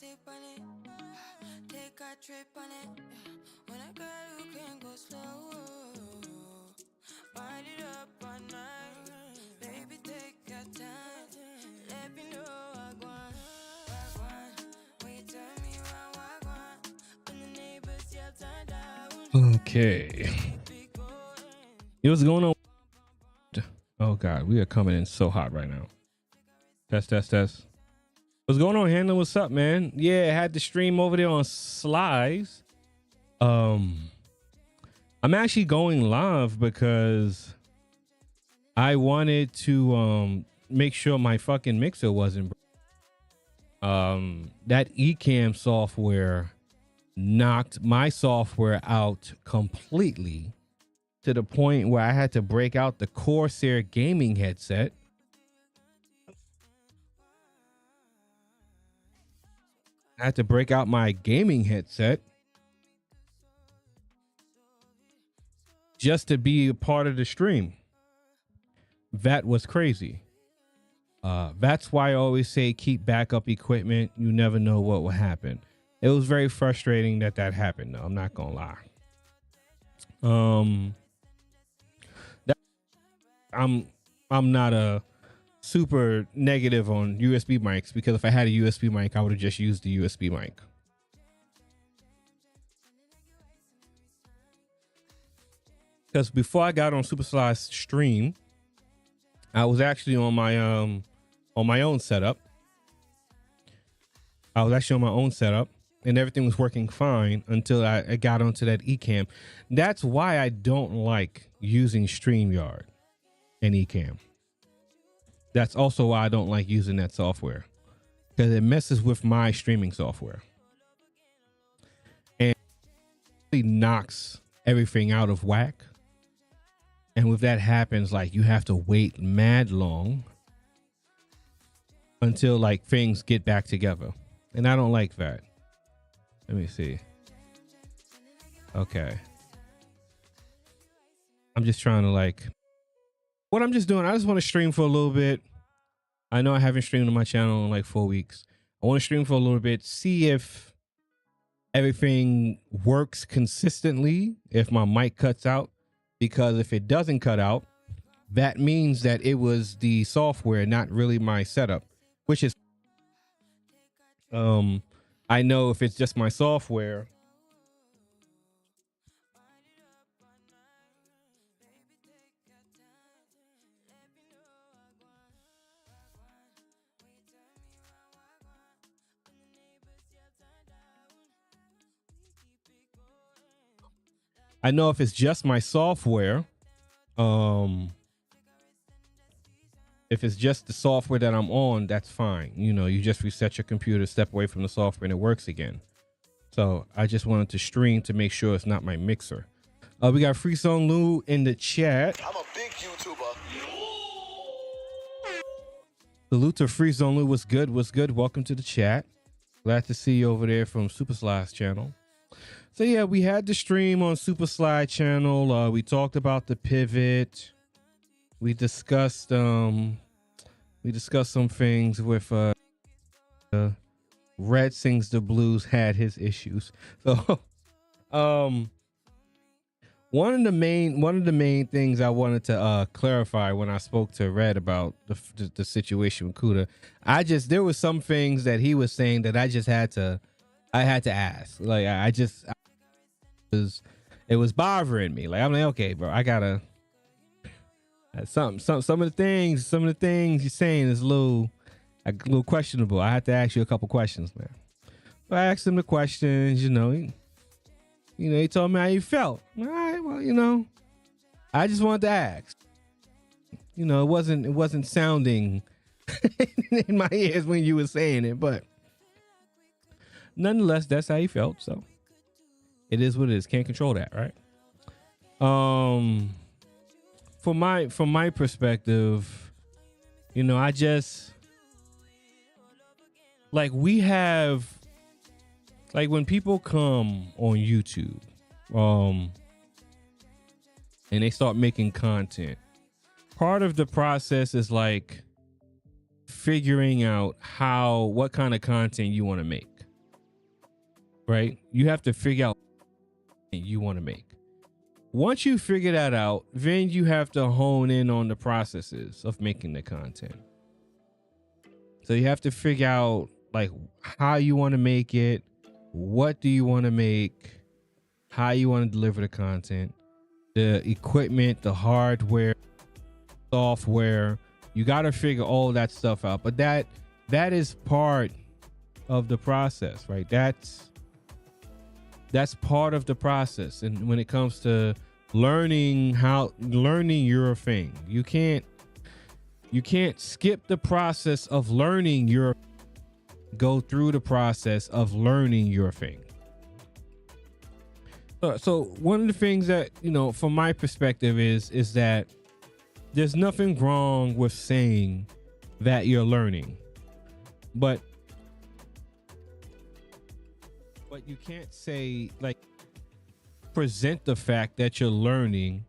sip on it, take a trip on it. When a girl who can go slow, wind it up all night. Baby, take your time, let me know I want. When you turn me around, I want. When the neighbors yell, turn down. Okay. What's going on? Oh God, we are coming in so hot right now. Test. What's going on, Handler? What's up, man? Yeah, I had the stream over there on Slides. I'm actually going live because I wanted to make sure my fucking mixer wasn't that Ecamm software knocked my software out completely to the point where I had to break out the Corsair gaming headset. I had to break out my gaming headset just to be a part of the stream. That was crazy. That's why I always say keep backup equipment. You never know what will happen. It was very frustrating that happened, though. I'm not gonna lie. I'm not a super negative on USB mics, because if I had a USB mic, I would have just used the USB mic. Because before I got on Supersly's stream, I was actually on my own setup. And everything was working fine until I got onto that Ecamm. That's why I don't like using StreamYard and Ecamm. That's also why I don't like using that software, because it messes with my streaming software and it knocks everything out of whack. And with that happens, like, you have to wait mad long until like things get back together. And I don't like that. Let me see. Okay. I'm just trying to what I'm just doing, I just want to stream for a little bit. I know I haven't streamed on my channel in like 4 weeks. I want to stream for a little bit, see if everything works consistently, if my mic cuts out. Because if it doesn't cut out, that means that it was the software, not really my setup, which is, I know if it's just my software, if it's just my software, if it's just the software that I'm on, that's fine. You know, you just reset your computer, step away from the software, and it works again. So I just wanted to stream to make sure it's not my mixer. We got Free Song Lou in the chat. I'm a big YouTuber. Salute to Free Zone Lou. What's good? Welcome to the chat. Glad to see you over there from Super Sly's channel. So yeah, we had the stream on Super Sly channel. We talked about the pivot. We discussed some things with Red Sings the Blues had his issues. So one of the main things I wanted to clarify when I spoke to Red about the situation with Kuda, there was some things that he was saying that I had to ask. Like it was bothering me. Like, I'm like, okay, bro, I gotta some of the things you're saying is a little questionable. I had to ask you a couple questions, man. So I asked him the questions. He told me how he felt. All right, well, I just wanted to ask. It wasn't sounding in my ears when you were saying it, but nonetheless, that's how he felt. So it is what it is. Can't control that, right? From my perspective, I just we have when people come on YouTube, and they start making content, part of the process is figuring out what kind of content you want to make. right? You have to figure out what you want to make. Once you figure that out, then you have to hone in on the processes of making the content. So you have to figure out like how you want to make it, what do you want to make, how you want to deliver the content, the equipment, the hardware, software. You got to figure all that stuff out. But that is part of the process, right? That's part of the process. And when it comes to learning your thing, you can't skip the process of learning go through the process of learning your thing. So one of the things that, from my perspective is that there's nothing wrong with saying that you're learning, but you can't say, like, present the fact that you're learning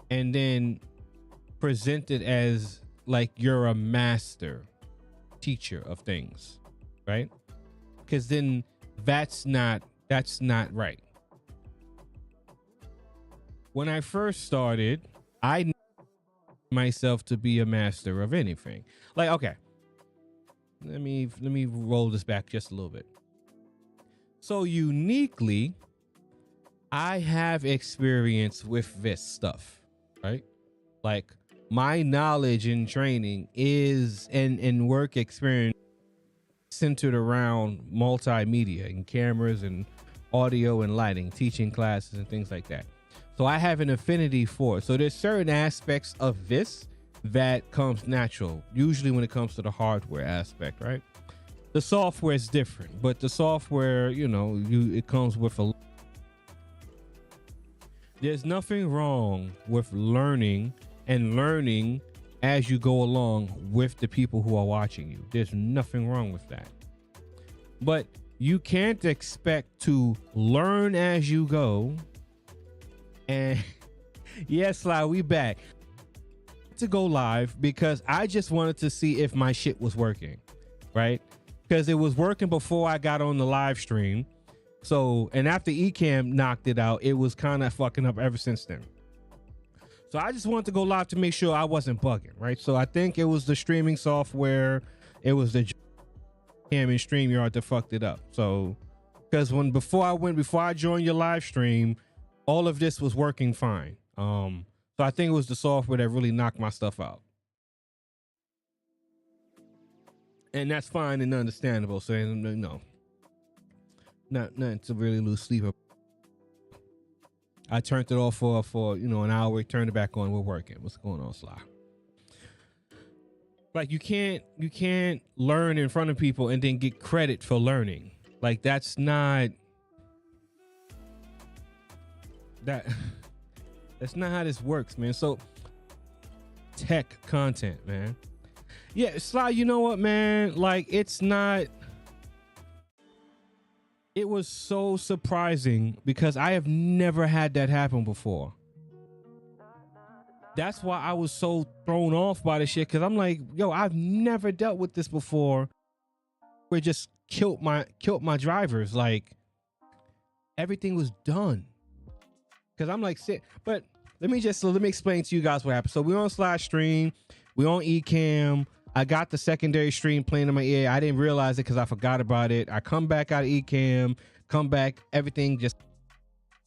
and then present it as like you're a master teacher of things, right? Because then that's not right. When I first started, I knew myself to be a master of anything. Like, okay, let me roll this back just a little bit. So uniquely, I have experience with this stuff, right? Like, my knowledge and training is and work experience centered around multimedia and cameras and audio and lighting, teaching classes and things like that. So I have an affinity for it. So there's certain aspects of this that comes natural, usually when it comes to the hardware aspect, right? The software is different, but the software, it comes with there's nothing wrong with learning as you go along with the people who are watching you. There's nothing wrong with that. But you can't expect to learn as you go. And yes, Sly, we back to go live because I just wanted to see if my shit was working, right? Because it was working before I got on the live stream. So, and after Ecamm knocked it out, it was kind of fucking up ever since then. So I just wanted to go live to make sure I wasn't bugging, right? So I think it was the streaming software, it was the Cam and StreamYard that fucked it up. So, because before I joined your live stream, all of this was working fine. So I think it was the software that really knocked my stuff out. And that's fine and understandable. So no, nothing to really lose sleep. I turned it off for an hour, turned it back on, we're working. What's going on, Sly? Like, you can't learn in front of people and then get credit for learning. Like, that's not how this works, man. So tech content, man. Yeah, Sly, you know what, man? Like, it was so surprising because I have never had that happen before. That's why I was so thrown off by the shit, because I'm like, yo, I've never dealt with this before. Where it just killed my drivers. Like, everything was done. Because I'm like, but let me explain to you guys what happened. So we're on Slash Stream, we're on Ecamm. I got the secondary stream playing in my ear. I didn't realize it because I forgot about it. I come back out of Ecamm, everything just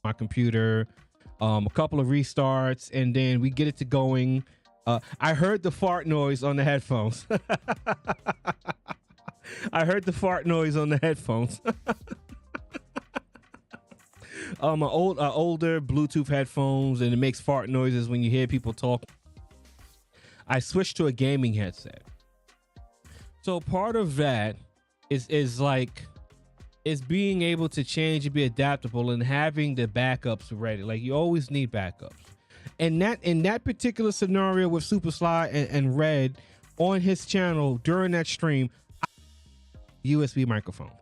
my computer, a couple of restarts, and then we get it to going. I heard the fart noise on the headphones. I heard the fart noise on the headphones. Older Bluetooth headphones, and it makes fart noises when you hear people talk. I switched to a gaming headset. So part of that is being able to change and be adaptable and having the backups ready. Like, you always need backups. And in that particular scenario with Super Sly and Red on his channel during that stream, USB microphone.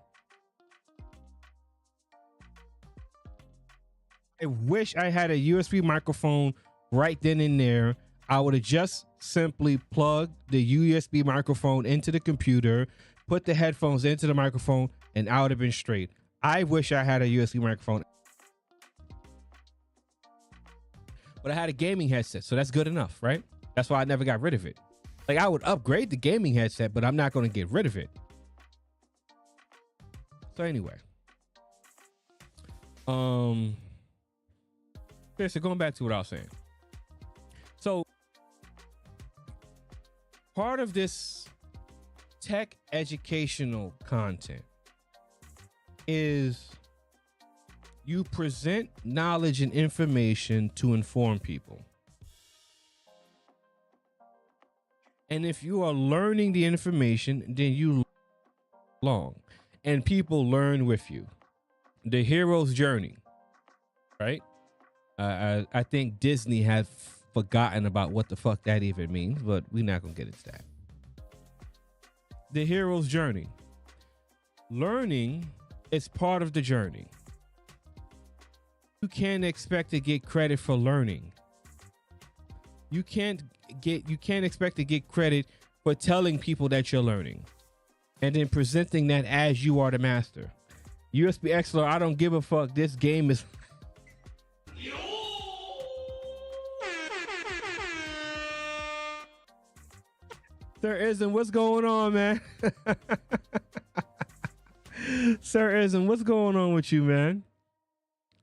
I wish I had a USB microphone right then and there. I would have just simply plugged the USB microphone into the computer, put the headphones into the microphone, and I would have been straight. I wish I had a USB microphone, but I had a gaming headset, so that's good enough, right? That's why I never got rid of it. Like, I would upgrade the gaming headset, but I'm not going to get rid of it. So anyway, so going back to what I was saying. So part of this tech educational content is you present knowledge and information to inform people. And if you are learning the information, then you learn, and people learn with you. The hero's journey, right? I think Disney has forgotten about what the fuck that even means, but we're not gonna get into that. The hero's journey. Learning is part of the journey. You can't expect to get credit for learning. You can't expect to get credit for telling people that you're learning and then presenting that as you are the master. USB XLR, I don't give a fuck. This game is Sir Ism, what's going on, man? Sir Ism, what's going on with you, man?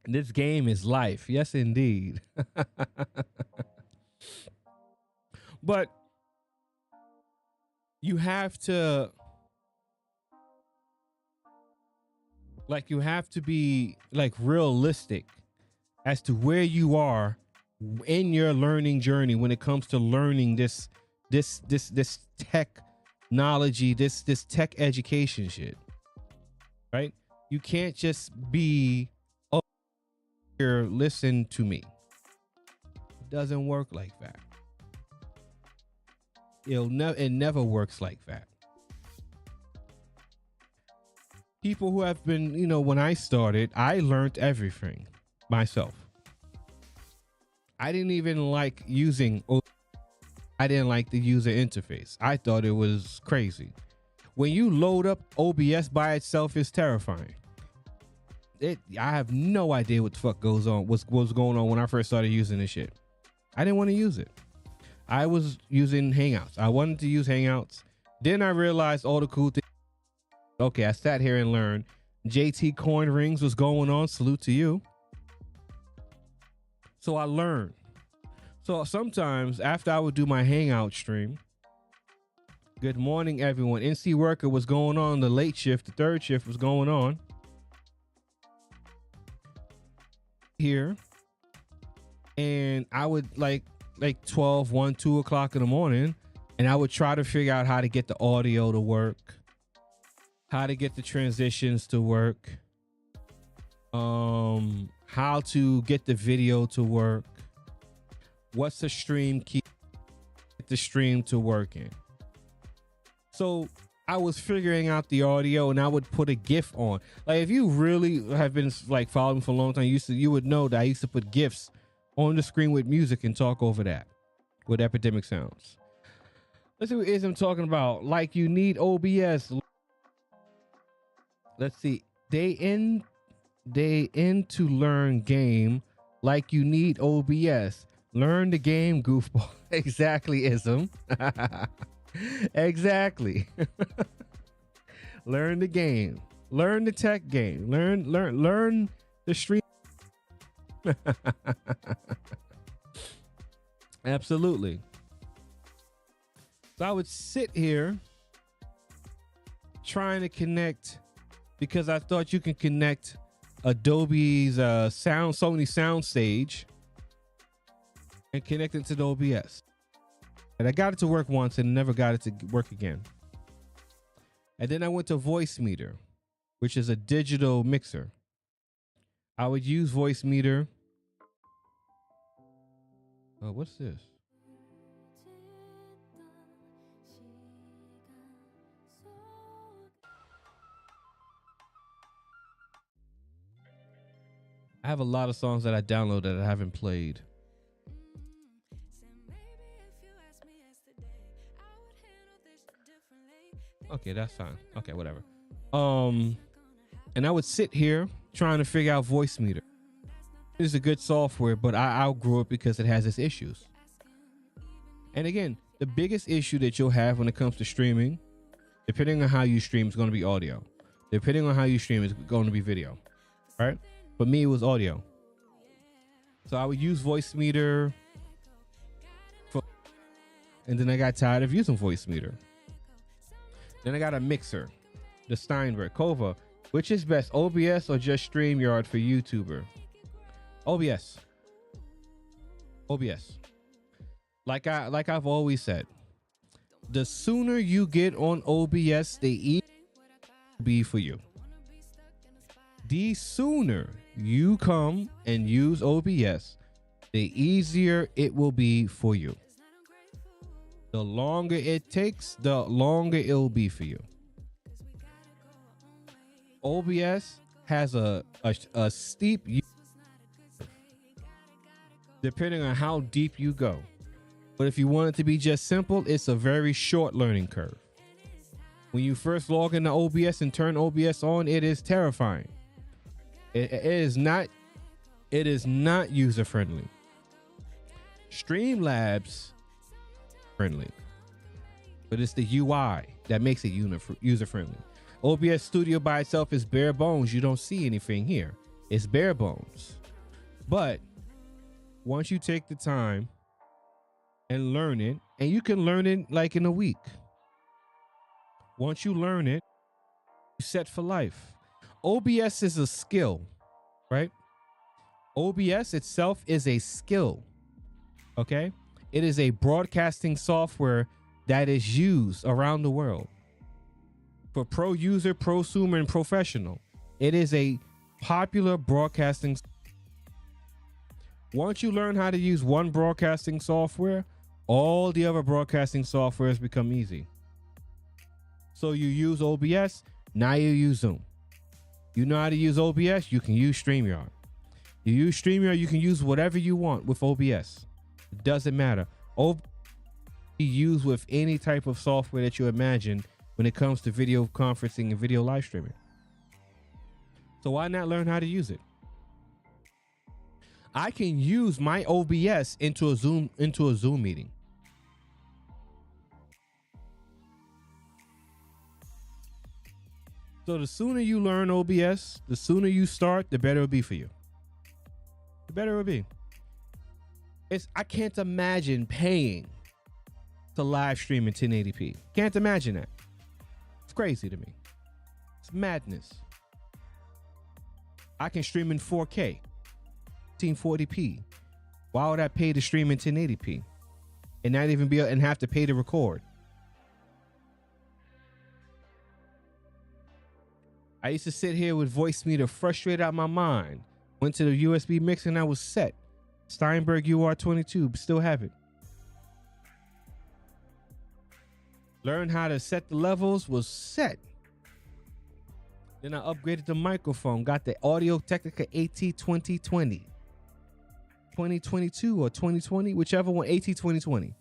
This game is life. Yes, indeed. But you have to be like realistic as to where you are in your learning journey when it comes to learning this technology, this tech education shit, right? You can't just be, oh, here, listen to me. It doesn't work like that. It never works like that. People who have been, when I started, I learned everything myself. I didn't even like using, I didn't like the user interface. I thought it was crazy. When you load up OBS by itself, it's terrifying. I have no idea what the fuck goes on, what's going on when I first started using this shit. I didn't want to use it. I was using Hangouts. I wanted to use Hangouts. Then I realized all the cool things. Okay, I sat here and learned. JT Coin Rings was going on. Salute to you. So I learned. So sometimes after I would do my Hangout stream, good morning, everyone. NC Worker was going on. The late shift, the third shift was going on. Here. And I would like 12, 1, 2 o'clock in the morning. And I would try to figure out how to get the audio to work. How to get the transitions to work. How to get the video to work. What's the stream key? Get the stream to working. So I was figuring out the audio, and I would put a GIF on. Like, if you really have been like following me for a long time, you would know that I used to put GIFs on the screen with music and talk over that with Epidemic Sounds. Let's see what Ism talking about. Like, you need OBS. Let's see. They in to learn game like you need OBS. Learn the game, goofball. Exactly, Ism. Exactly. Learn the game. Learn the tech game. Learn the stream. Absolutely. So I would sit here trying to connect, because I thought you can connect Adobe's Sony Soundstage and connect it to the OBS. And I got it to work once and never got it to work again. And then I went to Voice Meter, which is a digital mixer. I would use Voice Meter. Oh, what's this? I have a lot of songs that I downloaded that I haven't played. Okay, that's fine. Okay, whatever. And I would sit here trying to figure out Voice Meter. It is a good software, but I outgrew it because it has its issues. And again, the biggest issue that you'll have when it comes to streaming, depending on how you stream, is going to be audio. Depending on how you stream, it's going to be video, right? For me, it was audio. So I would use Voice Meter, and then I got tired of using Voice Meter. Then I got a mixer, the Steinberg Cova. Which is best, OBS or just StreamYard for YouTuber? OBS. OBS. Like I've always said, the sooner you get on OBS, the easier it will be for you. The sooner you come and use OBS, the easier it will be for you. The longer it takes, the longer it will be for you. OBS has a steep, depending on how deep you go. But if you want it to be just simple, it's a very short learning curve. When you first log into OBS and turn OBS on, it is terrifying. It is not user friendly. Streamlabs friendly, but it's the UI that makes it user friendly. OBS Studio by itself is bare bones. You don't see anything here. It's bare bones. But once you take the time and learn it, and you can learn it like in a week. Once you learn it, you're set for life. OBS is a skill, right? OBS itself is a skill, okay? It is a broadcasting software that is used around the world. For pro user, prosumer, and professional, it is a popular broadcasting. Once you learn how to use one broadcasting software, all the other broadcasting softwares become easy. So you use OBS, now you use Zoom. You know how to use OBS, you can use StreamYard. You use StreamYard, you can use whatever you want with OBS. It doesn't matter. OBS can be used with any type of software that you imagine when it comes to video conferencing and video live streaming. So why not learn how to use it? I can use my OBS into a Zoom meeting. So the sooner you learn OBS, the sooner you start, the better it'll be for you. The better it'll be. I can't imagine paying to live stream in 1080p. Can't imagine that. It's crazy to me. It's madness. I can stream in 4K, 1440p. Why would I pay to stream in 1080p and not even be and have to pay to record? I used to sit here with Voice Meter frustrated out my mind. Went to the USB mixer and I was set. Steinberg UR22, still have it. Learned how to set the levels, was set. Then I upgraded the microphone, got the Audio Technica AT2020. 2022 or 2020, whichever one, AT2020.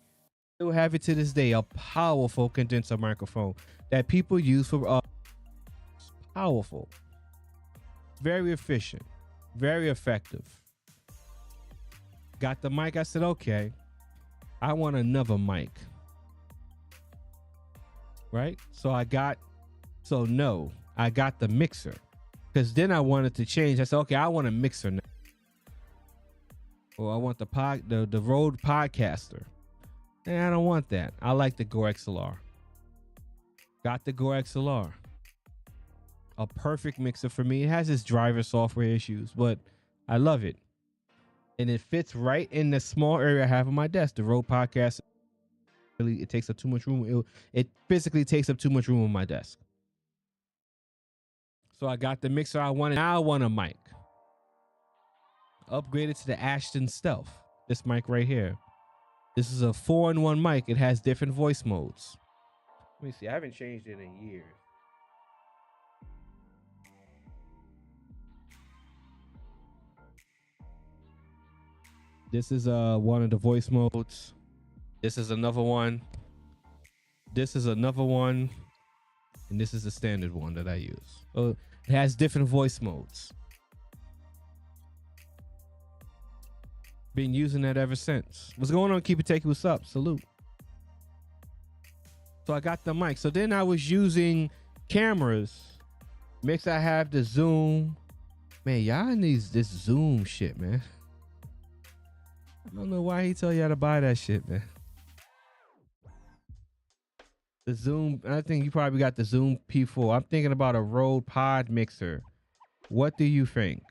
Still have it to this day, a powerful condenser microphone that people use for powerful. Very efficient, very effective. Got the mic, I said, okay, I want another mic. Right? So I got the mixer. Because then I wanted to change. I said, okay, I want a mixer now. Or I want the Rode Podcaster. And I don't want that. I like the Go XLR. Got the Go XLR. A perfect mixer for me. It has its driver software issues, but I love it. And it fits right in the small area I have on my desk. The Rode Podcaster, really, it takes up too much room. It physically takes up too much room on my desk. So I got the mixer I wanted. Now I want a mic. Upgraded to the Ashton Stealth. This mic right here. This is a 4-in-1 mic. It has different voice modes. Let me see. I haven't changed it in years. This is one of the voice modes. This is another one. This is another one. And this is the standard one that I use. And It has different voice modes. Been using that ever since. What's going on? Keep it taking. What's up? Salute. So I got the mic. So then I was using cameras. Mix, I have the zoom. Man, y'all need this zoom shit, man. I don't know why he tell y'all to buy that shit, man. The zoom, I think you probably got the Zoom P4. I'm thinking about a Rode Pod mixer. What do you think?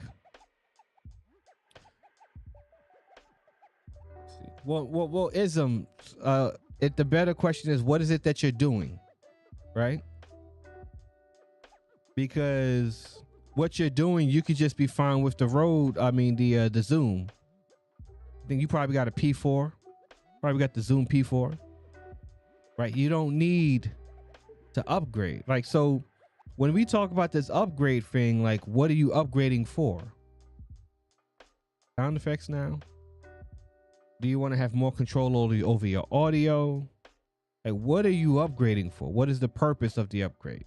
Well, the better question is, what is it that you're doing, right? Because what you're doing, you could just be fine with the Rode. I mean, the Zoom. I think you probably got a P4. Probably got the Zoom P4, right? You don't need to upgrade. Like, so when we talk about this upgrade thing, like, what are you upgrading for? Sound effects now? Do you want to have more control over your audio? Like, what are you upgrading for? What is the purpose of the upgrade?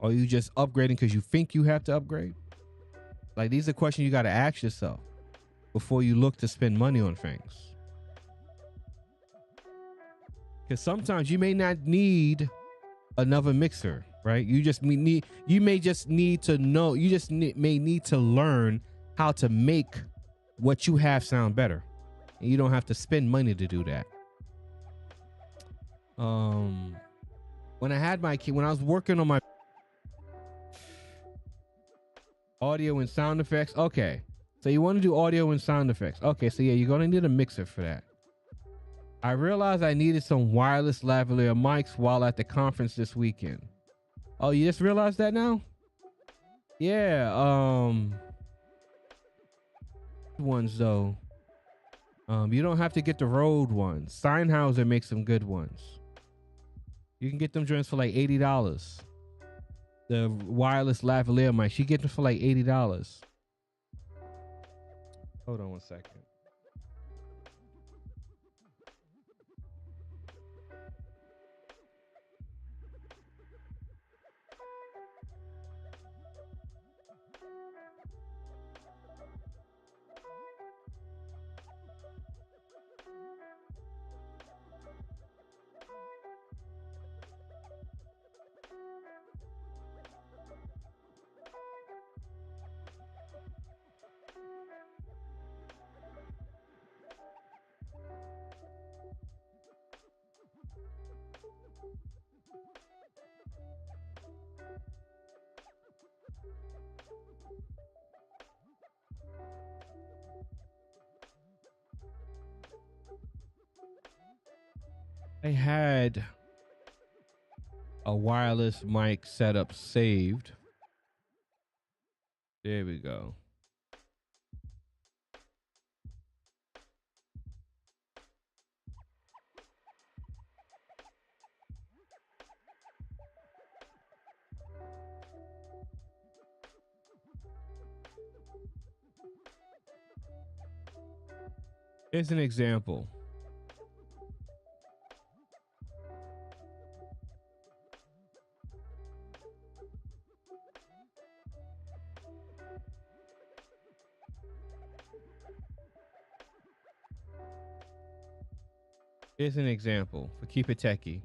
Are you just upgrading because you think you have to upgrade? Like, these are questions you got to ask yourself before you look to spend money on things. Because sometimes you may not need another mixer, right? You may just need to know, may need to learn how to make what you have sound better. And you don't have to spend money to do that. When I was working on my audio and sound effects. Okay. So you want to do audio and sound effects. Okay. So yeah, you're going to need a mixer for that. I realized I needed some wireless lavalier mics while at the conference this weekend. Oh, you just realized that now? Yeah. Ones though. You don't have to get the Rode ones. Sennheiser makes some good ones. You can get them joints for like $80. The wireless lavalier mics, you get them for like $80. Hold on one second. I had a wireless mic setup saved. There we go. Here's an example. Here's an example for Keep It Techie.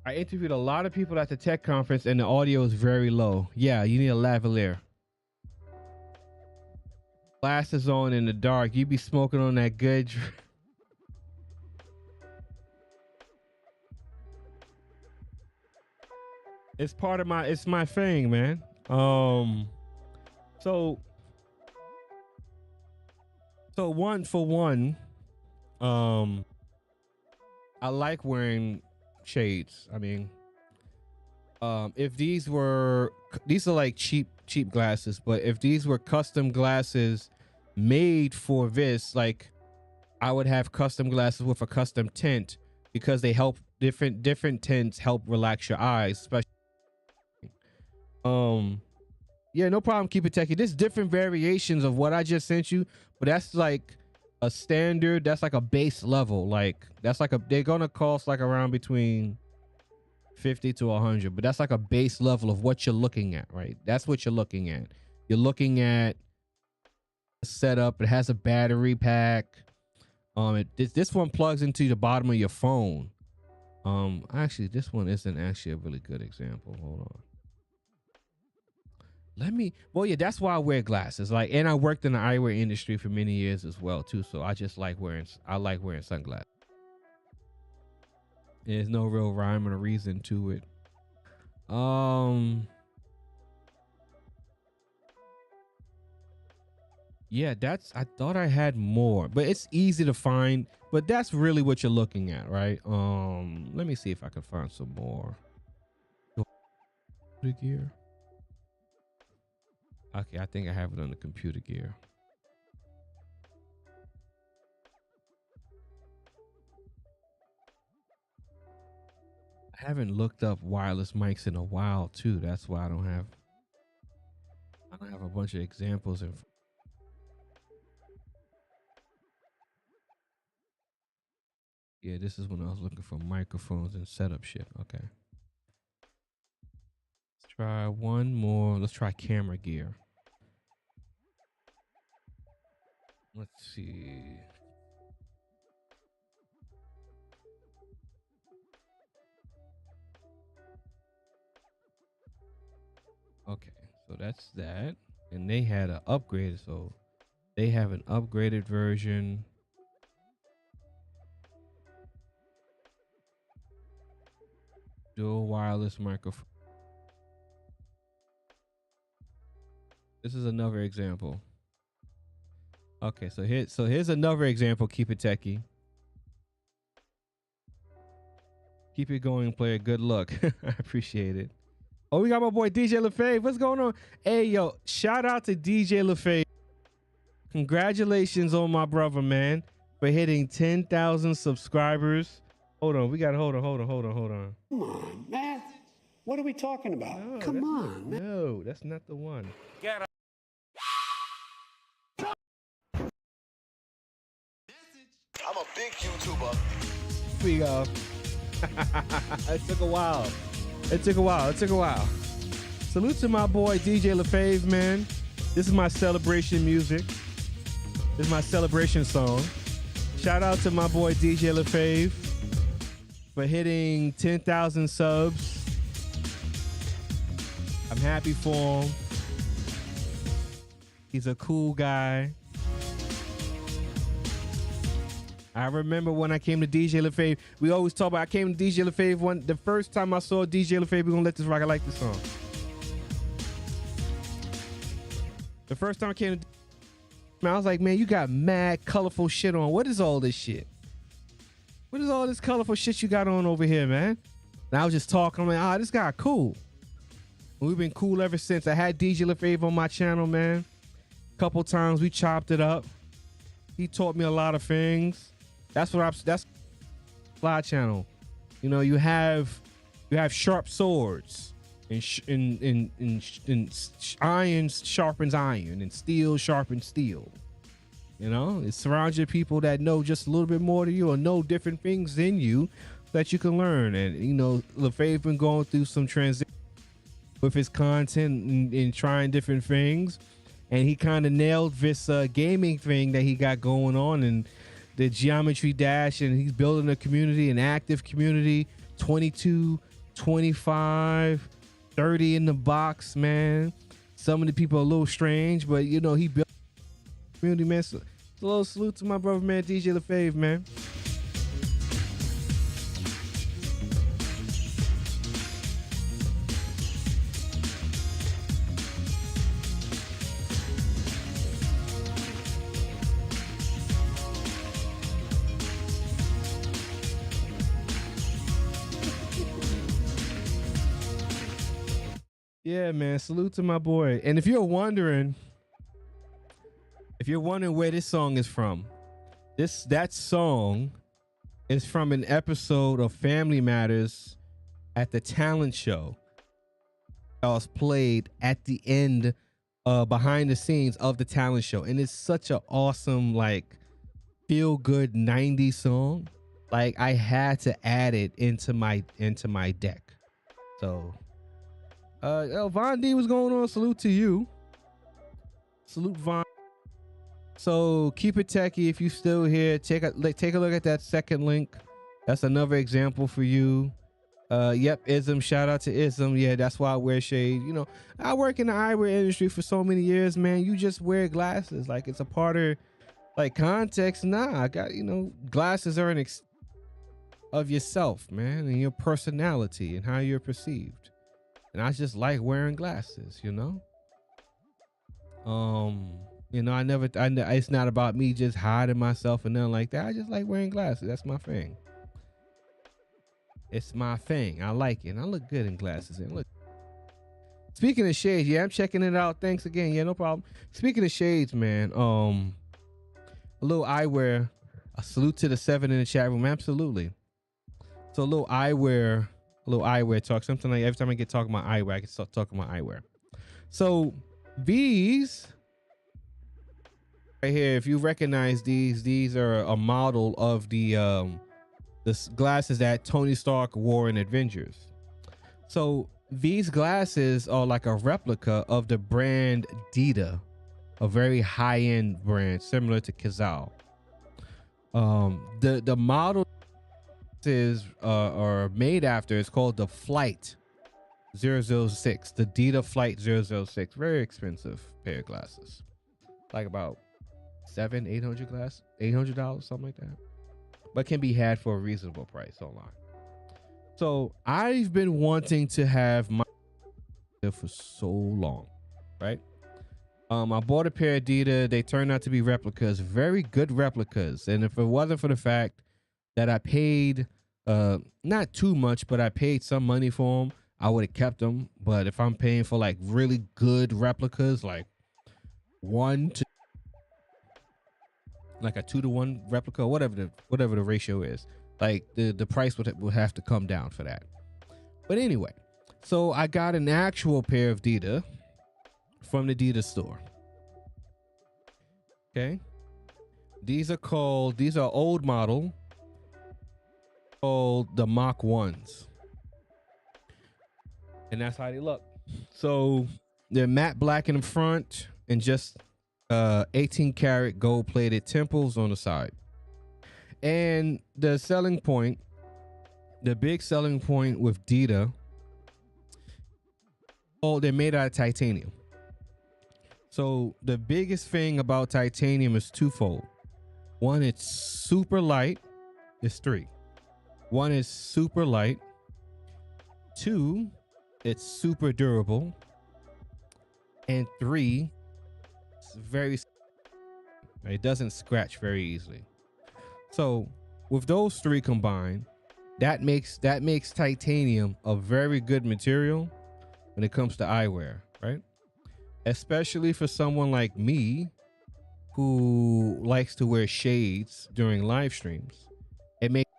I interviewed a lot of people at the tech conference and the audio is very low. Yeah, you need a lavalier. Glasses on in the dark. You be smoking on that good. It's part of it's my thing, man. So one for one, I like wearing shades. I mean, if these are like cheap glasses, but if these were custom glasses made for this, like I would have custom glasses with a custom tint because they help different tints help relax your eyes, especially. Yeah, no problem. Keep it techie. There's different variations of what I just sent you, but that's like a standard. That's like a base level. Like that's like they're gonna cost like around between 50 to 100, but that's like a base level of what you're looking at, right? That's what you're looking at. You're looking at a setup. It has a battery pack. This one plugs into the bottom of your phone. Actually, this one isn't actually a really good example. Hold on. Well, yeah, that's why I wear glasses. Like, and I worked in the eyewear industry for many years as well too. So I like wearing sunglasses. There's no real rhyme or reason to it. Yeah, I thought I had more, but it's easy to find. But that's really what you're looking at, right? Let me see if I can find some more. Computer gear. Okay, I think I have it on the computer gear. I haven't looked up wireless mics in a while too. That's why I don't have a bunch of examples in. Yeah, this is when I was looking for microphones and setup shit. Okay. Let's try one more. Let's try camera gear. Let's see. Okay, so that's that. And they had an upgraded, so they have an upgraded version. Dual wireless microphone. This is another example. Okay, so here's another example. Keep it techie. Keep it going, player. Good luck. I appreciate it. Oh, we got my boy DJ LaFave. What's going on? Hey, yo, shout out to DJ LaFave. Congratulations on my brother, man, for hitting 10,000 subscribers. Hold on, hold on. Come on, man. What are we talking about? No, Come on, man. No, that's not the one. Get up. I'm a big YouTuber. Here we go. It took a while. It took a while. Salute to my boy DJ LaFave, man. This is my celebration music. This is my celebration song. Shout out to my boy DJ LaFave for hitting 10,000 subs. I'm happy for him. He's a cool guy. I remember when I came to DJ LaFave, we always talk about, I came to DJ LaFave the first time I saw DJ LaFave, we're gonna let this rock. I like this song. The first time I came to, man, I was like, man, you got mad colorful shit on. What is all this shit? What is all this colorful shit you got on over here, man? And I was just talking, I'm like, this guy cool. And we've been cool ever since. I had DJ LaFave on my channel, man. A couple times we chopped it up. He taught me a lot of things. That's Fly channel. You know, you have sharp swords and iron sharpens iron and steel sharpens steel. You know, it surrounds you with people that know just a little bit more than you or know different things than you that you can learn. And, you know, LaFave been going through some transition with his content and trying different things. And he kind of nailed this gaming thing that he got going on and the Geometry Dash. And he's building a community, an active community, 22, 25, 30 in the box, man. Some of the people are a little strange, but, you know, he built a community, man. So, a little salute to my brother, man, DJ LaFave, man. Yeah, man. Salute to my boy. And if you're wondering where this song is from, that song is from an episode of Family Matters at the talent show that was played at the end, behind the scenes of the talent show. And it's such an awesome, like, feel good 90s song. Like, I had to add it into my deck. So, Von D, what's going on? Salute to you. Salute Von. So keep it techie. If you still here, take a look at that second link. That's another example for you. Yep, Ism. Shout out to Ism. Yeah, that's why I wear shades. You know, I work in the eyewear industry for so many years, man. You just wear glasses like it's a part of like context. Nah, I got, you know, glasses are an of yourself, man, and your personality and how you're perceived. And I just like wearing glasses, you know. You know, it's not about me just hiding myself and nothing like that. I just like wearing glasses. That's my thing. It's my thing. I like it. And I look good in glasses. And look. Speaking of shades, yeah, I'm checking it out. Thanks again. Yeah, no problem. Speaking of shades, man, a little eyewear. A salute to the 7 in the chat room. Absolutely. So a little eyewear talk. Something like every time I get talking about eyewear, I can start talking about eyewear. So these right here, if you recognize these are a model of the glasses that Tony Stark wore in Avengers. So these glasses are like a replica of the brand Dita, a very high-end brand similar to Kazal. The model is are made after is called the Flight 006, the Dita Flight 006. Very expensive pair of glasses, like about $800, something like that, but can be had for a reasonable price online. So I've been wanting to have my for so long, right? I bought a pair of Dita. They turned out to be replicas, very good replicas. And if it wasn't for the fact that I paid not too much, but I paid some money for them, I would have kept them. But if I'm paying for like really good replicas, like like a 2-to-1 replica, whatever the ratio is, like the price would have to come down for that. But anyway, so I got an actual pair of Dita from the Dita store. Okay, these are old model, called the Mach 1s, and that's how they look. So they're matte black in the front and just 18 karat gold plated temples on the side. And the big selling point with Dita, they're made out of titanium. So the biggest thing about titanium is twofold. One, it's super light. It's three. One is super light. Two, it's super durable. And three, it doesn't scratch very easily. So with those three combined, that makes titanium a very good material when it comes to eyewear, right? Especially for someone like me who likes to wear shades during live streams. It makes,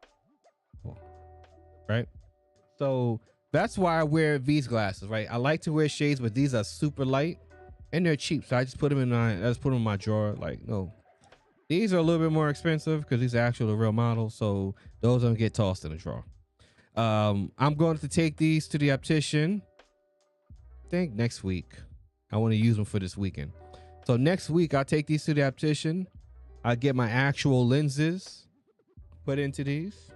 right? So that's why I wear these glasses, right? I like to wear shades, but these are super light and they're cheap. So I just put them in my drawer. Like, no, these are a little bit more expensive because these are actually real models. So those don't get tossed in the drawer. I'm going to take these to the optician, I think next week. I want to use them for this weekend. So next week I'll take these to the optician. I'll get my actual lenses put into these,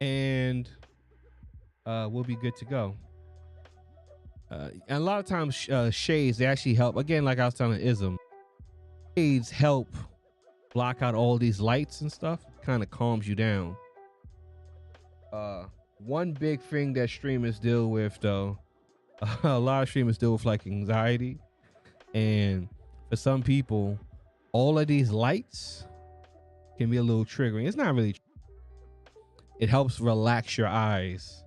and we'll be good to go. And a lot of times shades, they actually help. Again, like I was telling Ism, shades help block out all these lights and stuff. Kind of calms you down. One big thing that streamers deal with, though, a lot of streamers deal with like anxiety, and for some people, all of these lights can be a little triggering. It's not really. It helps relax your eyes,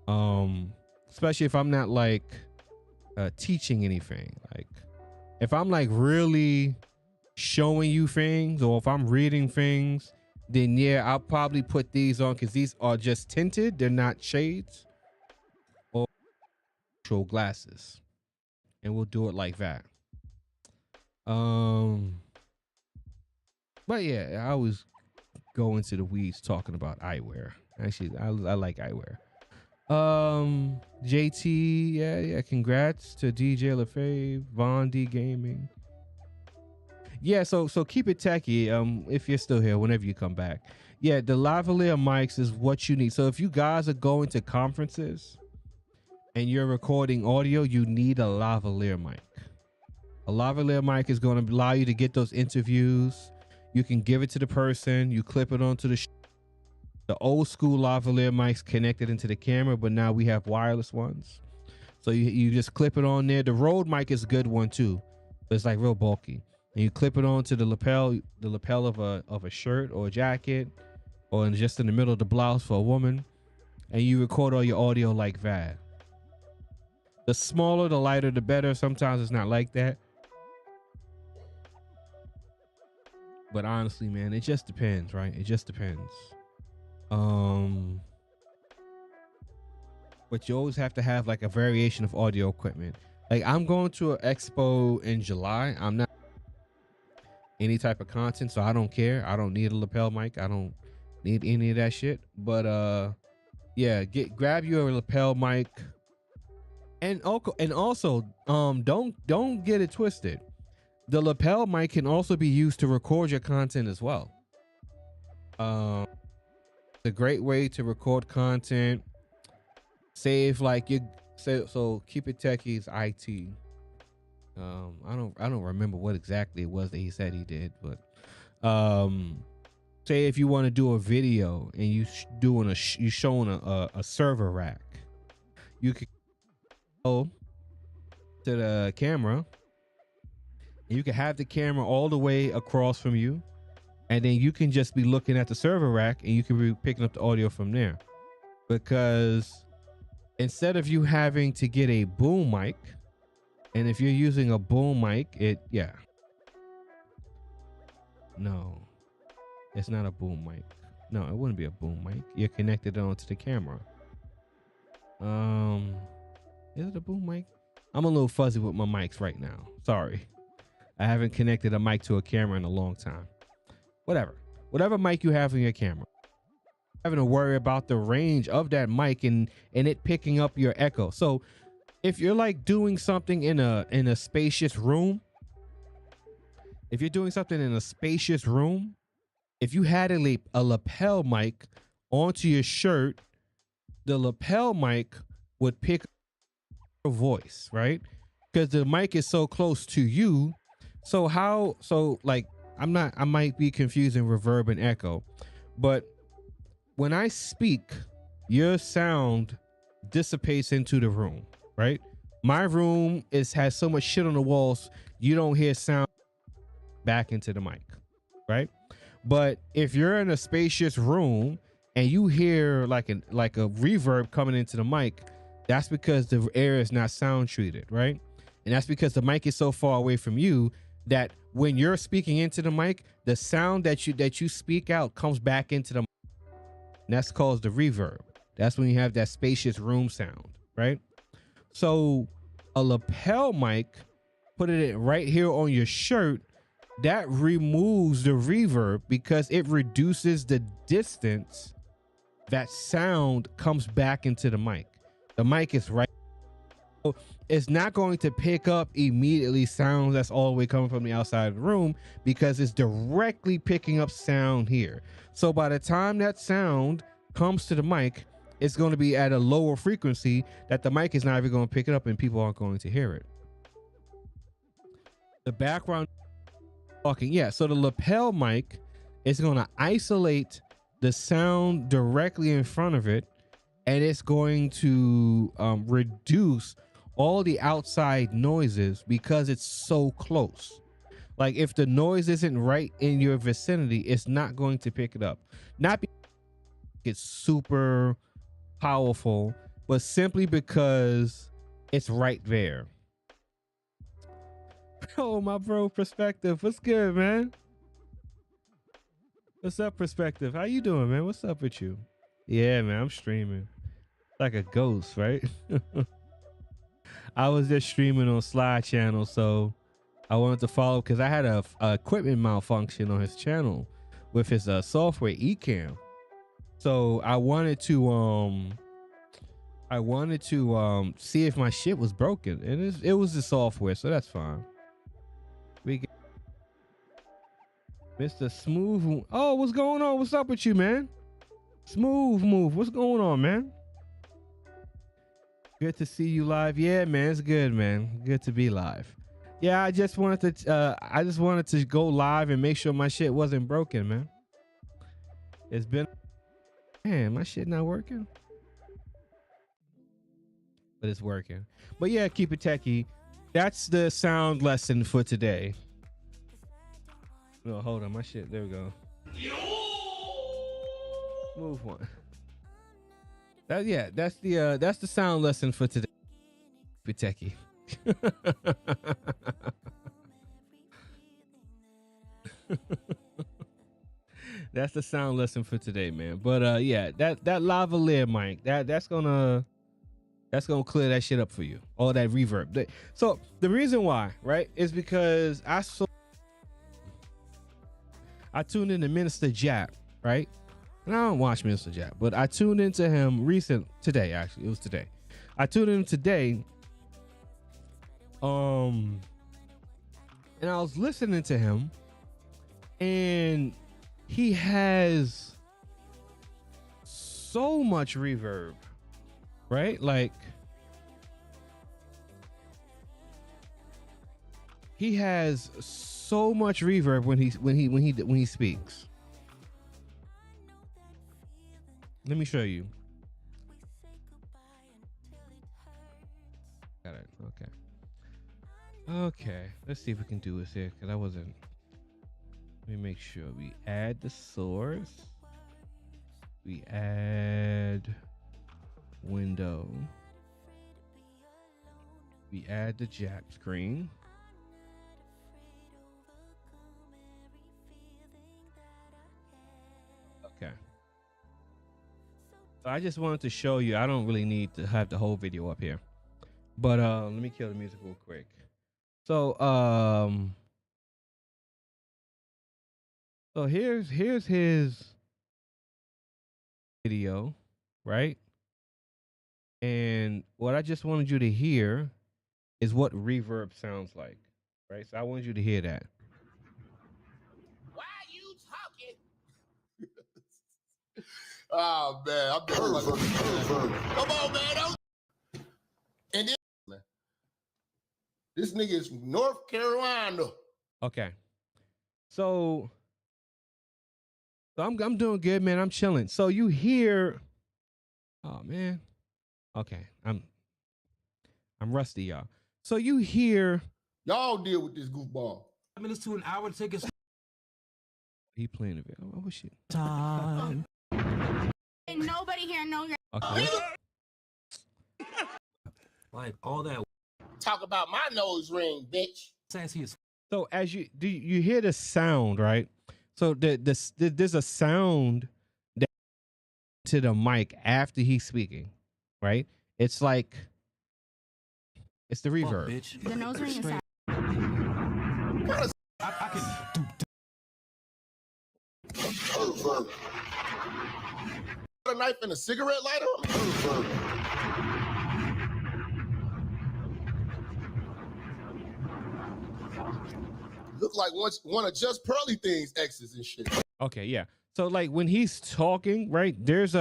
especially if I'm not like teaching anything. Like if I'm like really showing you things, or if I'm reading things, then yeah, I'll probably put these on because these are just tinted. They're not shades or actual glasses, and we'll do it like that. But yeah, I always go into the weeds talking about eyewear. Actually, I like eyewear. JT, yeah. Congrats to DJ LaFave, Von D Gaming. Yeah, so keep it techie. If you're still here, whenever you come back. Yeah, the lavalier mics is what you need. So if you guys are going to conferences and you're recording audio, you need a lavalier mic. A lavalier mic is going to allow you to get those interviews. You can give it to the person, you clip it onto the old school lavalier mics connected into the camera, but now we have wireless ones. So you just clip it on there. The Rode mic is a good one too, but it's like real bulky. And you clip it onto the lapel of a shirt or a jacket, or just in the middle of the blouse for a woman, and you record all your audio like that. The smaller, the lighter, the better. Sometimes it's not like that. But honestly, man, it just depends, right? It just depends. But you always have to have like a variation of audio equipment. Like I'm going to an expo in July. I'm not any type of content, so I don't care. I don't need a lapel mic. I don't need any of that shit. But yeah, grab you a lapel mic. And also, don't get it twisted. The lapel mic can also be used to record your content as well. It's a great way to record content. Save like you so keep it techies IT. I don't remember what exactly it was that he said he did, but say if you want to do a video and you showing a server rack, you can go to the camera. You can have the camera all the way across from you, and then you can just be looking at the server rack and you can be picking up the audio from there. Because instead of you having to get a boom mic, and if you're using a boom mic, no, it's not a boom mic. No, it wouldn't be a boom mic. You're connected onto the camera. Is it a boom mic? I'm a little fuzzy with my mics right now. Sorry. I haven't connected a mic to a camera in a long time. Whatever mic you have in your camera, having to worry about the range of that mic and it picking up your echo. So if you're like doing something in a spacious room, if you had a lapel mic onto your shirt, the lapel mic would pick up your voice, right? Because the mic is so close to you. So like I might be confusing reverb and echo, but when I speak, your sound dissipates into the room, right? My room has so much shit on the walls, you don't hear sound back into the mic, right? But if you're in a spacious room and you hear like a reverb coming into the mic, that's because the air is not sound treated, right? And that's because the mic is so far away from you that when you're speaking into the mic, the sound that you speak out comes back into the mic. And that's called the reverb. That's when you have that spacious room sound, right? So a lapel mic, put it right here on your shirt, that removes the reverb because it reduces the distance that sound comes back into the mic. The mic is right. It's not going to pick up immediately sounds that's all the way coming from the outside of the room because it's directly picking up sound here. So by the time that sound comes to the mic, it's going to be at a lower frequency that the mic is not even going to pick it up and people aren't going to hear it. The background talking, yeah. So the lapel mic is going to isolate the sound directly in front of it, and it's going to reduce all the outside noises because it's so close. Like if the noise isn't right in your vicinity, it's not going to pick it up. Not because it's super powerful, but simply because it's right there. Oh, my bro, Perspective, what's good, man? What's up, Perspective? How you doing, man? What's up with you? Yeah, man, I'm streaming like a ghost, right? I was just streaming on Slide Channel, so I wanted to follow because I had a equipment malfunction on his channel with his software Ecamm. So I wanted to I wanted to see if my shit was broken, and it was the software, so that's fine. We get Mr. Smooth. Oh, what's going on? What's up with you, man? Smooth Move. What's going on, man? Good to see you live. Yeah, man, it's good, man. Good to be live. Yeah, I just wanted to go live and make sure my shit wasn't broken, man. It's been, man, my shit not working, but it's working. But yeah, keep it techie. That's the sound lesson for today. No, hold on, my shit. There we go. Move one. That's the sound lesson for today. Keep it techie. That's the sound lesson for today, man. But yeah, that lavalier mic, that's gonna clear that shit up for you. All that reverb. So the reason why, right, is because I tuned in to Minister Jap, right? And I don't watch Minister Jap, but I tuned into him today, actually. It was today. I tuned in today. And I was listening to him, and he has so much reverb, right? Like, he has so much reverb when he speaks. Let me show you. Got it. Okay. Okay. Let's see if we can do this here, because I wasn't. Let me make sure we add the source. We add window. We add the Jap screen. Okay. So I just wanted to show you. I don't really need to have the whole video up here, but let me kill the music real quick. So so here's his video, right? And what I just wanted you to hear is what reverb sounds like, right? So I want you to hear that. Why are you talking? Oh man, I'm doing like come on, man. And then man, this nigga is from North Carolina. Okay. So I'm doing good, man. I'm chilling. So you hear, oh man. Okay. I'm rusty, y'all. So you hear, Y'all deal with this goofball. Minutes to an hour to take a he playing it. Oh shit. time. Ain't nobody here know your Okay. Like all that Talk about my nose ring, bitch. sassy is So as you hear the sound, right? So there's a sound that to the mic after he's speaking, right? It's like it's the reverb. bitch. the nose ring is Straight- out. I can A knife and a cigarette lighter? Look like one of Just Pearly Things exes and shit. Okay, yeah. So like when he's talking, right? There's a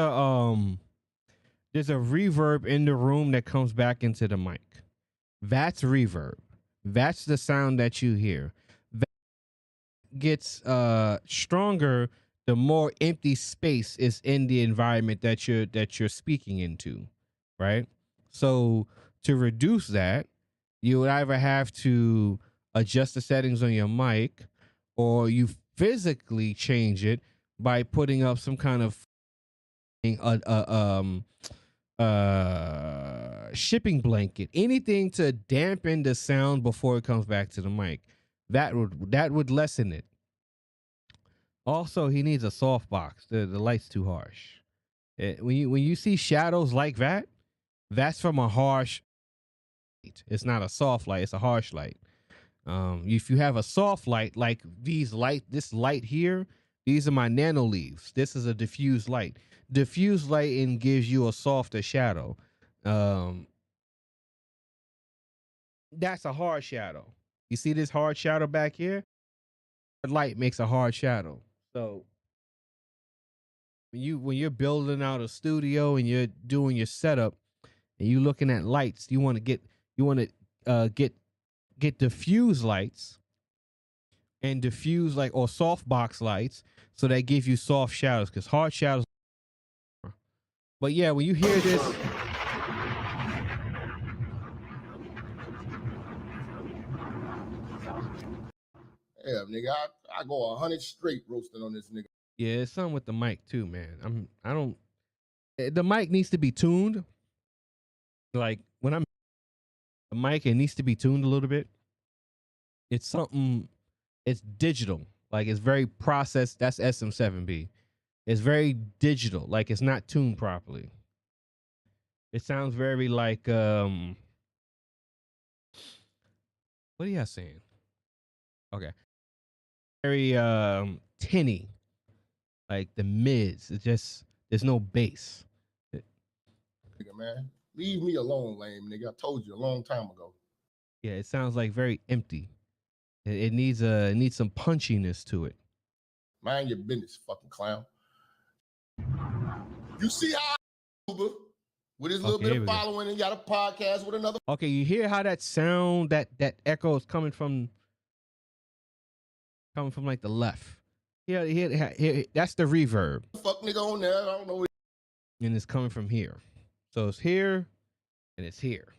reverb in the room that comes back into the mic. That's reverb. That's the sound that you hear. That gets stronger the more empty space is in the environment that you're speaking into, right? So to reduce that, you would either have to adjust the settings on your mic, or you physically change it by putting up some kind of shipping blanket, anything to dampen the sound before it comes back to the mic. That would lessen it. Also, he needs a soft box. The light's too harsh. When you see shadows like that, that's from a harsh light. It's not a soft light, it's a harsh light. If you have a soft light like this light here, these are my nano leaves. This is a diffused light. Diffused lighting gives you a softer shadow. That's a hard shadow. You see this hard shadow back here? The light makes a hard shadow. So when you're building out a studio and you're doing your setup and you looking at lights, you want to get diffuse lights and diffuse like or soft box lights, so that give you soft shadows, because hard shadows. But yeah, when you hear this, Yeah, nigga, I go 100 straight roasting on this nigga. yeah, it's something with the mic too, man. The mic needs to be tuned. Like when I'm the mic, it needs to be tuned a little bit. It's something. It's digital. Like it's very processed. That's SM7B. It's very digital. Like it's not tuned properly. It sounds very like what are you saying? Okay. Very tinny. Like the mids. It's just there's no bass. Nigga, man. Leave me alone, lame nigga. I told you a long time ago. Yeah, it sounds like very empty. It needs some punchiness to it. Mind your business, fucking clown. You see how Uber with his little bit of following and got a podcast with another. Okay, you hear how that sound, that echo is coming from like the left. Yeah, here, that's the reverb. Fuck nigga on there. I don't know. And it's coming from here. So it's here and it's here.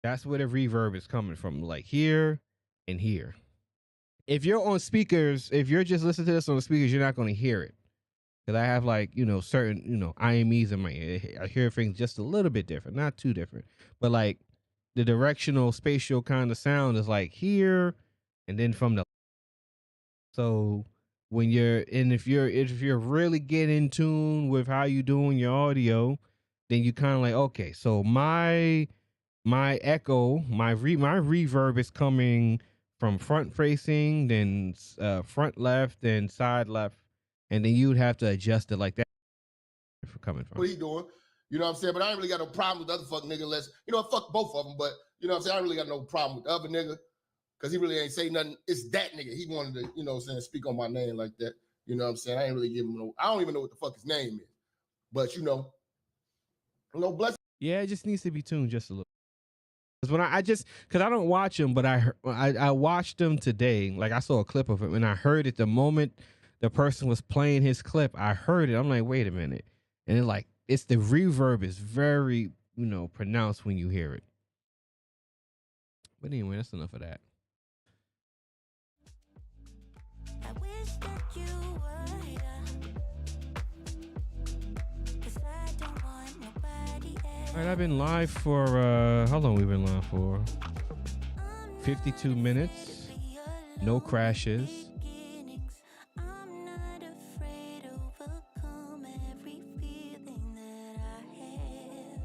That's where the reverb is coming from, like here and here. If you're on speakers, if you're just listening to this on the speakers, you're not going to hear it. Because I have like, certain, IMEs in my ear. I hear things just a little bit different, not too different. But like the directional, spatial kind of sound is like here and then from the. So when if you're really getting in tune with how you doing your audio, then you kind of like, okay, so my echo, my reverb is coming from front facing, then front left, then side left, and then you'd have to adjust it like that for coming from. What he doing? You know what I'm saying? But I ain't really got no problem with the other fuck nigga unless, fuck both of them, but you know what I'm saying? I ain't really got no problem with the other nigga because he really ain't say nothing. It's that nigga. He wanted to, you know what I'm saying, speak on my name like that. You know what I'm saying? I ain't really give him I don't even know what the fuck his name is. But bless. Yeah, it just needs to be tuned just a little. When because I don't watch him, but I watched him today. Like I saw a clip of him and I heard it the moment the person was playing his clip. I heard it. I'm like, wait a minute. And it's the reverb is very, pronounced when you hear it. But anyway, that's enough of that. I wish that you were here. 'Cause I don't want nobody else. All right, I've been live for how long we've been live for? 52 minutes. No crashes. I'm not afraid to overcome every feeling that I have.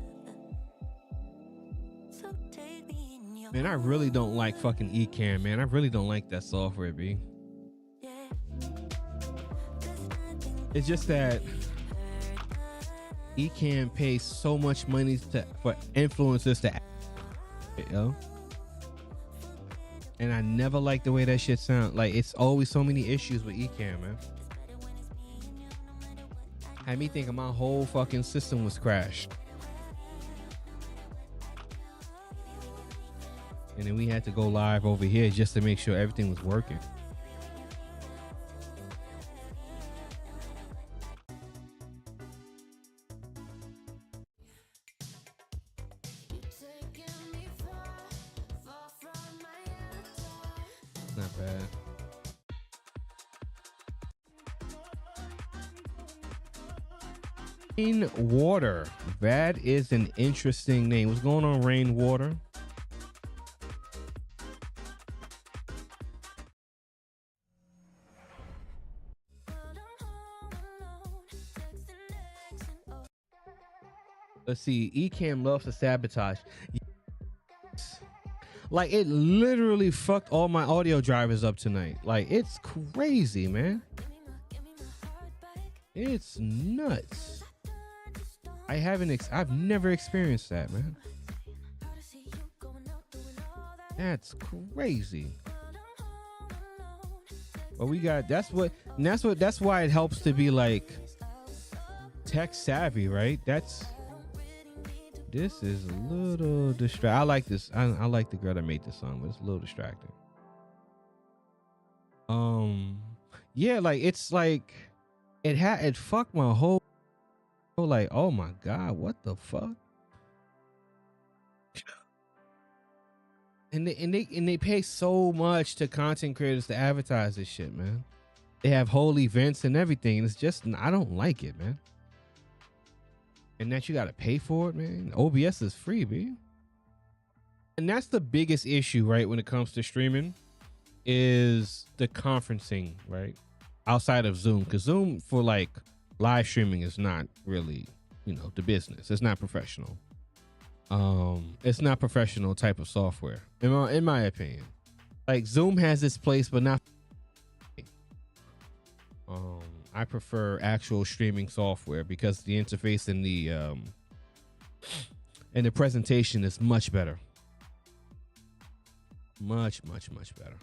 So take me in your Man, I really don't like fucking Ecamm, man. I really don't like that software, B. It's just that Ecamm pays so much money for influencers to, and I never liked the way that shit sound. Like it's always so many issues with Ecamm, man. Had me thinking my whole fucking system was crashed. And then we had to go live over here just to make sure everything was working. Not bad. Rainwater. That is an interesting name. What's going on, Rainwater? Let's see. Ecamm loves to sabotage. Like it literally fucked all my audio drivers up tonight. Like it's crazy, man. It's nuts. I've never experienced that, man. That's crazy. But we got that's why it helps to be like tech savvy, right? This is a little I like this. I like the girl that made this song, but it's a little distracting. Yeah, like it's like it fucked my whole like, oh my god, what the fuck? And they pay so much to content creators to advertise this shit, man. They have whole events and everything. It's just, I don't like it, man. And that you got to pay for it, man. OBS is free, man. And that's the biggest issue, right? When it comes to streaming is the conferencing, right? Outside of Zoom, because Zoom for like live streaming is not really, the business. It's not professional. It's not professional type of software in my opinion. Like Zoom has its place, but not. I prefer actual streaming software because the interface and the presentation is much better. Much better.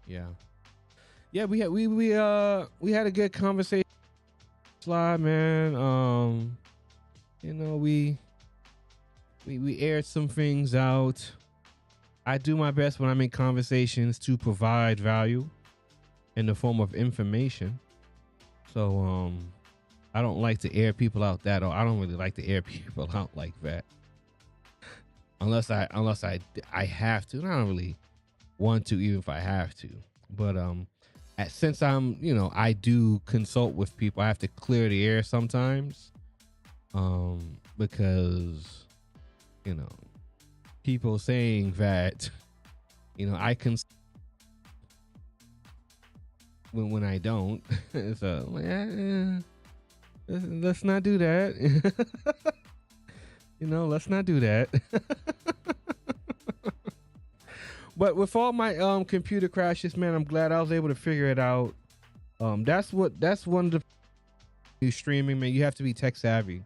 Yeah. We had a good conversation, Sly, man. We aired some things out. I do my best when I'm in conversations to provide value in the form of information. So I don't like to air people out that, or I don't really like to air people out like that. Unless I have to. And I don't really want to, even if I have to. But since I'm, I do consult with people, I have to clear the air sometimes. Because people saying that I can when I don't. So let's not do that. Let's not do that. But with all my computer crashes, man, I'm glad I was able to figure it out. That's one of the streaming, man. You have to be tech savvy.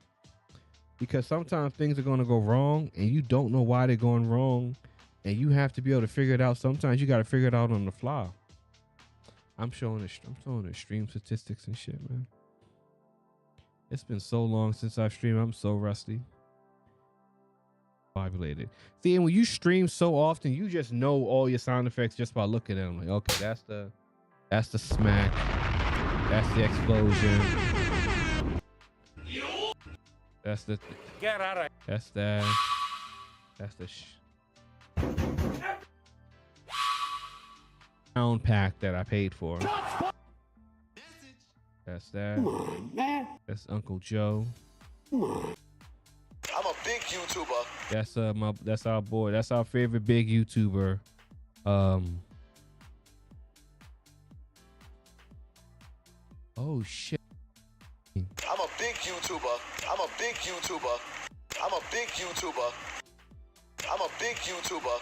Because sometimes things are going to go wrong and you don't know why they're going wrong, and you have to be able to figure it out. Sometimes you got to figure it out on the fly. I'm showing the stream statistics and shit, man. It's been so long since I've streamed. I'm so rusty. Populated. See, and when you stream so often, you just know all your sound effects just by looking at them. Like, okay, that's the smack. That's the explosion. That's the get out of. That's the sound pack that I paid for. That's that. Come on, man. That's Uncle Joe. Come on. I'm a big YouTuber. That's our boy. That's our favorite big YouTuber. Oh shit. I'm a big YouTuber. I'm a big YouTuber. I'm a big YouTuber. I'm a big YouTuber.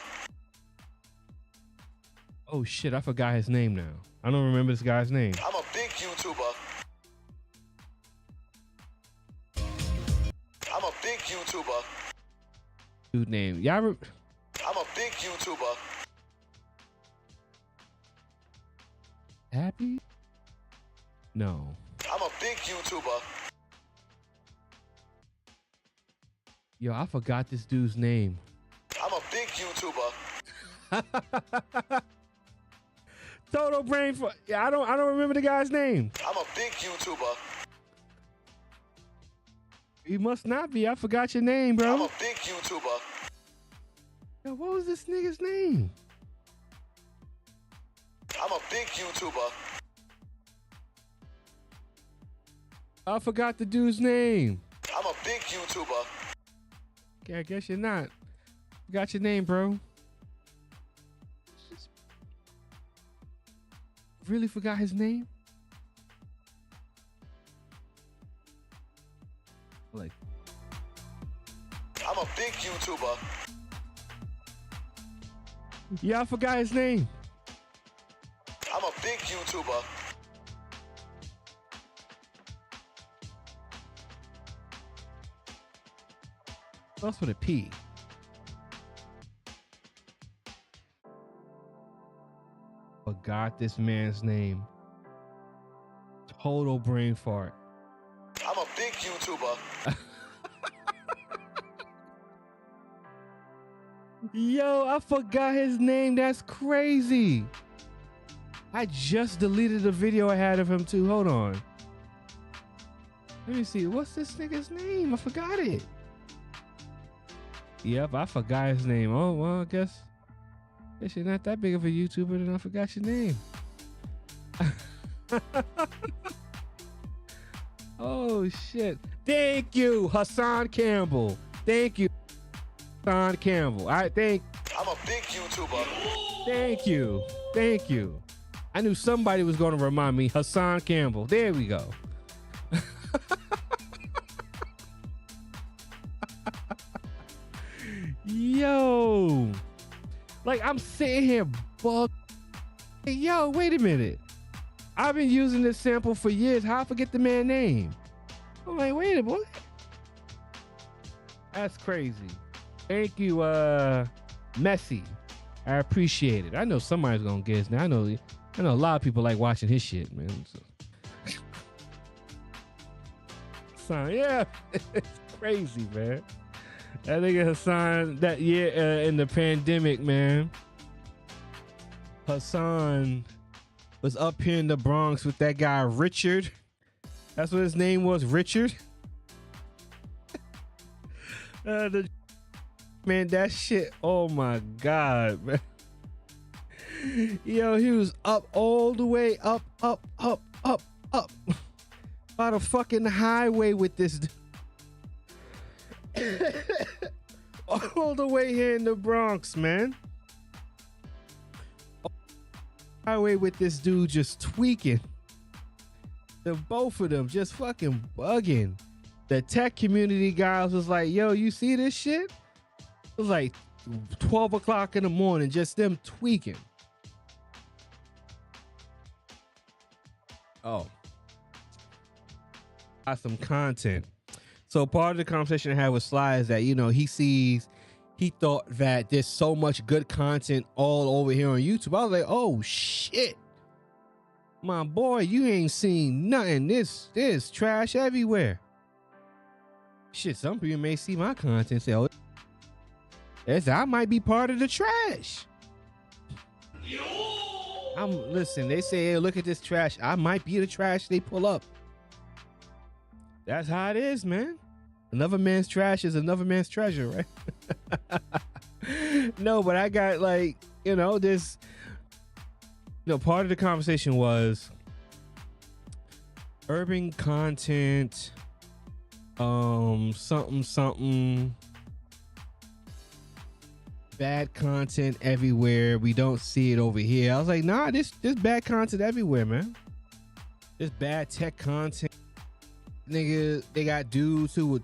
Oh shit, I forgot his name now. I don't remember this guy's name. I'm a big YouTuber. I'm a big YouTuber. Dude name. I'm a big YouTuber. Happy? No. I'm a big YouTuber. Yo, I forgot this dude's name. I'm a big YouTuber. Total brain for I don't remember the guy's name. I'm a big YouTuber. He must not be. I forgot your name, bro. I'm a big YouTuber. Yo, what was this nigga's name? I'm a big YouTuber. I forgot the dude's name. I'm a big YouTuber. Okay, I guess you're not. Forgot your name, bro. Really forgot his name? Like, I'm a big YouTuber. yeah, I forgot his name. I'm a big YouTuber. Starts with a P. Forgot this man's name. Total brain fart. I'm a big YouTuber. Yo, I forgot his name. That's crazy. I just deleted the video I had of him too. Hold on. Let me see. What's this nigga's name? I forgot it. Yep, I forgot his name. Oh, well, I guess you're not that big of a YouTuber, then I forgot your name. Oh, shit. Thank you, Hassan Campbell. Thank you, Hassan Campbell. I'm a big YouTuber. Thank you. Thank you. I knew somebody was going to remind me. Hassan Campbell. There we go. Yo. Like, I'm sitting here bug. Hey, yo, wait a minute. I've been using this sample for years. How I forget the man's name? I'm like, wait a minute, what? That's crazy. Thank you, Messi. I appreciate it. I know somebody's gonna guess now. I know a lot of people like watching his shit, man. So yeah, it's crazy, man. That nigga Hassan that year in the pandemic, man. Hassan was up here in the Bronx with that guy Richard. That's what his name was, Richard. Man, that shit, oh my God, man. Yo, he was up all the way, up by the fucking highway with this. All the way here in the Bronx, man. Highway with this dude just tweaking. The both of them just fucking bugging. The tech community guys was like, yo, you see this shit? It was like 12 o'clock in the morning, just them tweaking. Oh. Got some content. So part of the conversation I had with Sly is that, you know, he thought that there's so much good content all over here on YouTube. I was like, oh shit. My boy, you ain't seen nothing. There's trash everywhere. Shit, some people may see my content and say, oh, I might be part of the trash. Listen, they say, hey, look at this trash. I might be the trash they pull up. That's how it is, man. Another man's trash is another man's treasure, right? No, but I got like, you know, this, you know, part of the conversation was urban content, something, bad content everywhere. We don't see it over here. I was like, nah, this bad content everywhere, man. This bad tech content. Nigga, they got dudes who would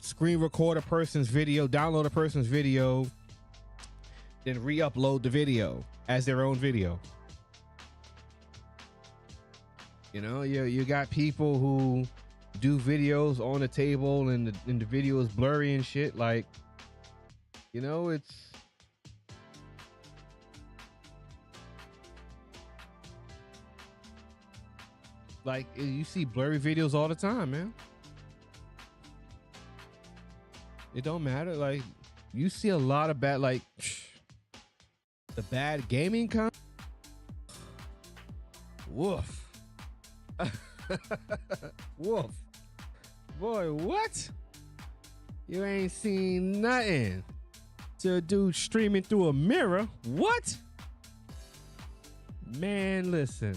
screen record a person's video, download a person's video, then re-upload the video as their own video. You know, you got people who do videos on the table and the video is blurry and shit. Like, you know, it's like you see blurry videos all the time, man. It don't matter. Like, you see a lot of bad, like the bad gaming content. Woof. Woof. Boy, what? You ain't seen nothing. To a dude streaming through a mirror. What? Man, listen.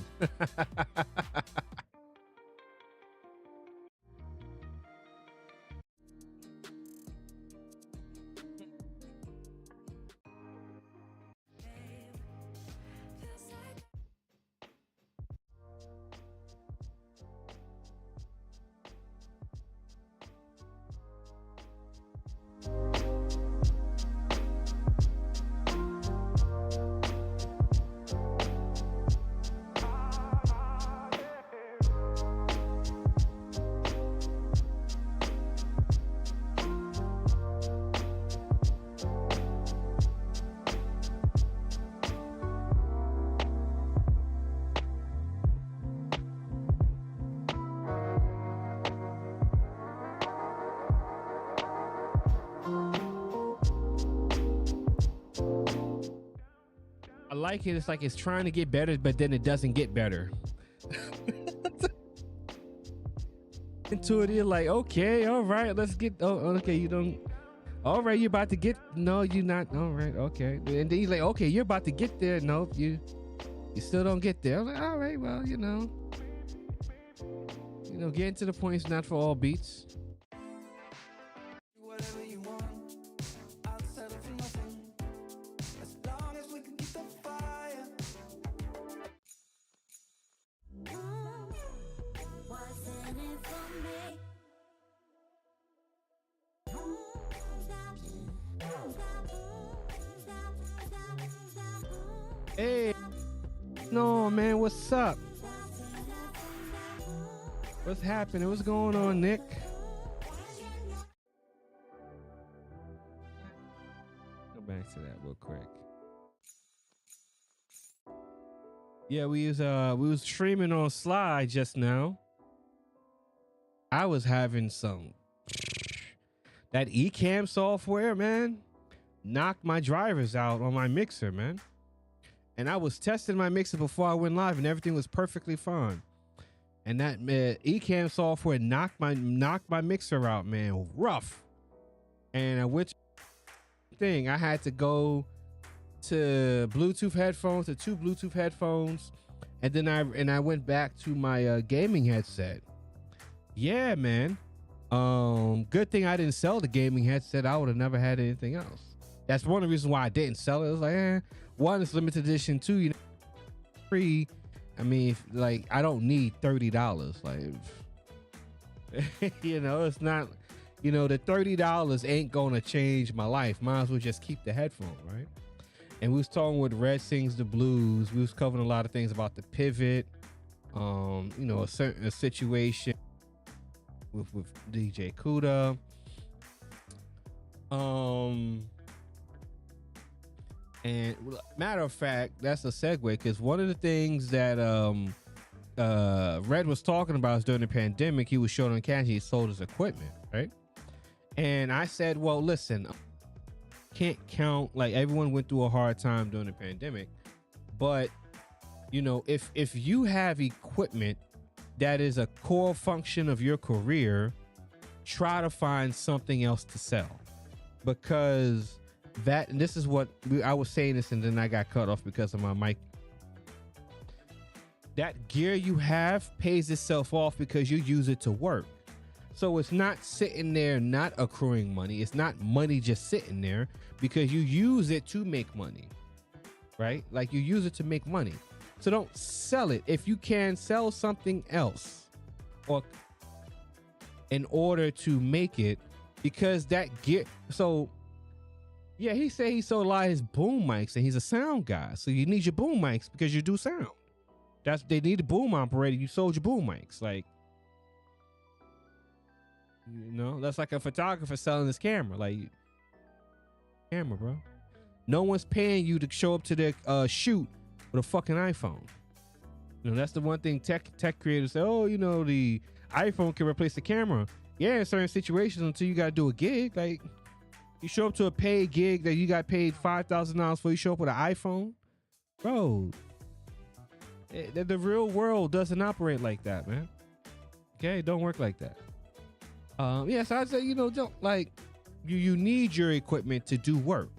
like it. It's like it's trying to get better, but then it doesn't get better. Into it, you're like, okay, all right, let's get. Oh, okay, you don't. All right, you're about to get. No, you're not. All right, okay. And then you're like, okay, you're about to get there. Nope, you still don't get there. I'm like, all right, well, getting to the point is not for all beats. Whatever you want, I'll settle for nothing. As long as we can keep the fire. Wasn't it for me? Hey, no, man, what's up? What's happening? What's going on, Nick? Go back to that real quick. Yeah, we was streaming on Sly just now. I was having some that Ecamm software, man, knocked my drivers out on my mixer, man. And I was testing my mixer before I went live, and everything was perfectly fine. And that Ecamm software knocked my mixer out, man, rough. And I went thing. I had to go to Bluetooth headphones, to 2 Bluetooth headphones, and then I went back to my gaming headset. Yeah, man. Good thing I didn't sell the gaming headset. I would have never had anything else. That's one of the reasons why I didn't sell it. It was like, one, it's limited edition. 2, free. I mean, like, I don't need $30. Like, it's not, the $30 ain't gonna change my life. Might as well just keep the headphone, right? And we was talking with Red Sings the Blues. We was covering a lot of things about the pivot, a certain situation with DJ Kuda. And matter of fact, that's a segue, because one of the things that Red was talking about is during the pandemic, he was short on cash. He sold his equipment, right? And I said, well, listen, can't count, like, everyone went through a hard time during the pandemic, but if you have equipment that is a core function of your career, try to find something else to sell, because and this is what I was saying this, and then I got cut off because of my mic. That gear you have pays itself off because you use it to work. So it's not sitting there not accruing money. It's not money just sitting there, because you use it to make money, right? Like, you use it to make money. So don't sell it. If you can, sell something else or in order to make it, because that gear. So yeah, he said he sold a lot of his boom mics, and he's a sound guy. So you need your boom mics because you do sound. They need a boom operator. You sold your boom mics. Like, that's like a photographer selling his camera. Like, camera, bro. No one's paying you to show up to their shoot with a fucking iPhone. That's the one thing tech creators say, oh, the iPhone can replace the camera. Yeah, in certain situations, until you got to do a gig. Like, you show up to a paid gig that you got paid $5,000 for, you show up with an iPhone. Bro, the real world doesn't operate like that, man. Okay, don't work like that. So I'd say, don't, like, you need your equipment to do work.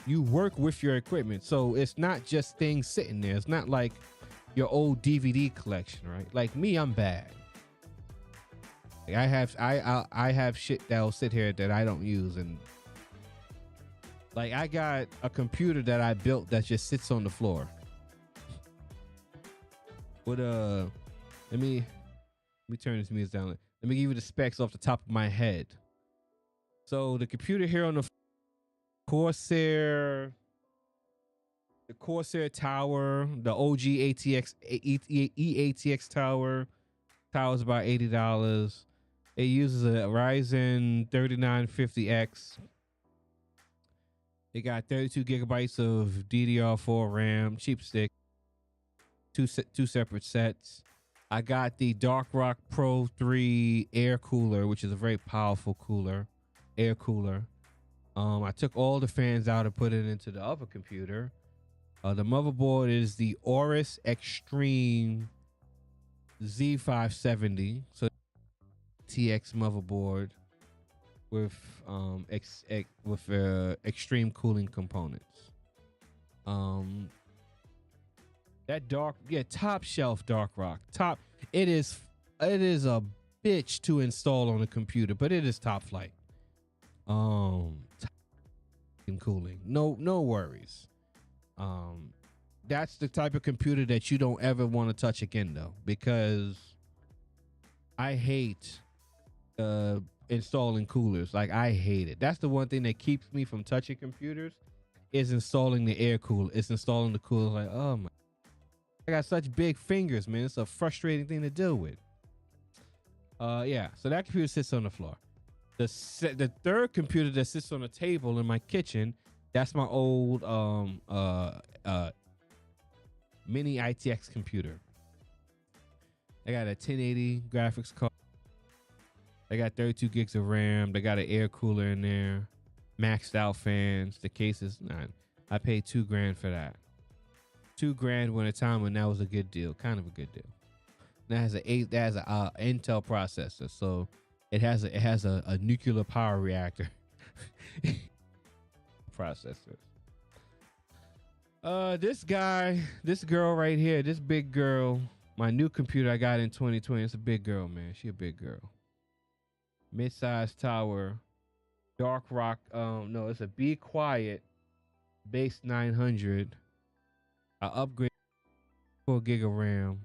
You work with your equipment. So it's not just things sitting there. It's not like your old DVD collection, right? Like me, I'm bad. Like, I have shit that'll sit here that I don't use, and like, I got a computer that I built that just sits on the floor. Let me turn this music down. Let me give you the specs off the top of my head. So the computer here on the Corsair tower, the OG EATX tower is about $80. It uses a Ryzen 3950X. It got 32 gigabytes of DDR4 RAM, cheap stick, two separate sets. I got the Dark Rock Pro 3 air cooler, which is a very powerful air cooler. I took all the fans out and put it into the other computer. The motherboard is the Aorus Extreme Z570. So TX motherboard with extreme cooling components. That top shelf dark rock. It is a bitch to install on a computer, but it is top flight. Cooling. No worries. That's the type of computer that you don't ever want to touch again though, because I hate installing coolers. Like, I hate it. That's the one thing that keeps me from touching computers, is installing the air cooler. It's installing the cooler. Like, oh my, I got such big fingers, man. It's a frustrating thing to deal with. Yeah, so that computer sits on the floor. The third computer that sits on the table in my kitchen, that's my old mini ITX computer. I got a 1080 graphics card. They got 32 gigs of RAM. They got an air cooler in there, maxed out fans. The case is not. I paid $2,000 for that. $2,000 when a time when that was a good deal, kind of a good deal. That has a Intel processor, so it has a nuclear power reactor processor. This girl right here, this big girl, my new computer I got in 2020. It's a big girl, man. She a big girl. Mid-sized tower, dark rock. No, it's a Be Quiet base 900. I upgrade 4 gig of RAM.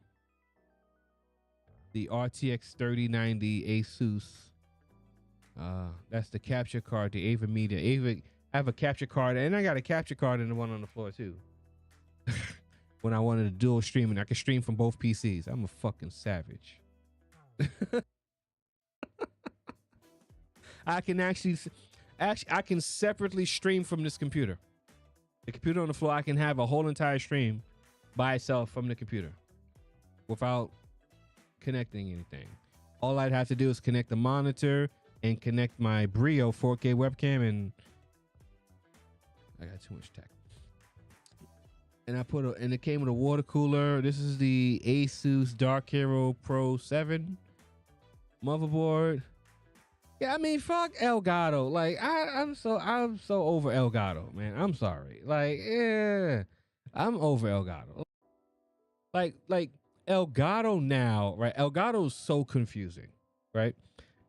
The RTX 3090 Asus. That's the capture card, the Ava Media. I have a capture card, and I got a capture card in the one on the floor too. When I wanted to dual streaming, I could stream from both PCs. I'm a fucking savage. I can actually, I can separately stream from this computer. The computer on the floor, I can have a whole entire stream by itself from the computer without connecting anything. All I'd have to do is connect the monitor and connect my Brio 4K webcam, and I got too much tech. And and it came with a water cooler. This is the Asus Dark Hero Pro 7 motherboard. Yeah, I mean, fuck Elgato. Like, I'm so over Elgato, man. I'm sorry. Like, yeah, I'm over Elgato. Like Elgato now, right? Elgato's so confusing, right?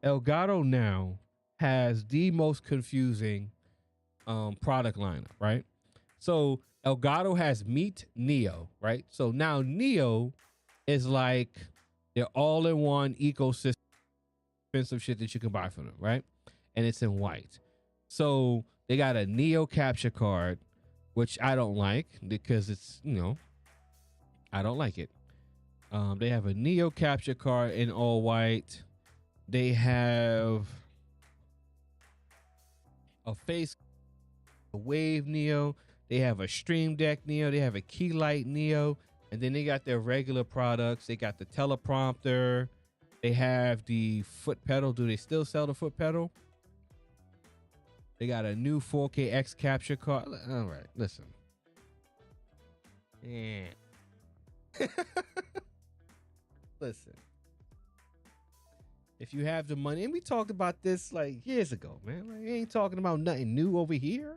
Elgato now has the most confusing product lineup, right? So Elgato has Meet Neo, right? So now Neo is like their all-in-one ecosystem, expensive shit that you can buy from them, right? And it's in white. So they got a Neo capture card, which I don't like because it's, I don't like it. They have a Neo capture card in all white. They have a Wave Neo. They have a Stream Deck Neo. They have a Keylight Neo. And then they got their regular products. They got the teleprompter. They have the foot pedal. Do they still sell the foot pedal? They got a new 4K X capture card. All right, listen. Yeah. Listen. If you have the money, and we talked about this like years ago, man. Like, you ain't talking about nothing new over here.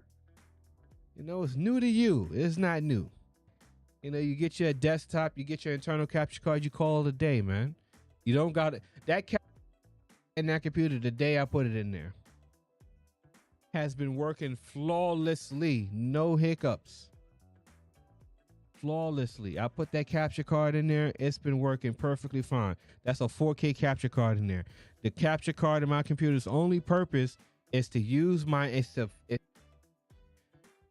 It's new to you. It's not new. You get your desktop, you get your internal capture card, you call it a day, man. You don't got it. That in that computer, the day I put it in there, has been working flawlessly. No hiccups. Flawlessly. I put that capture card in there. It's been working perfectly fine. That's a 4K capture card in there. The capture card in my computer's only purpose is to use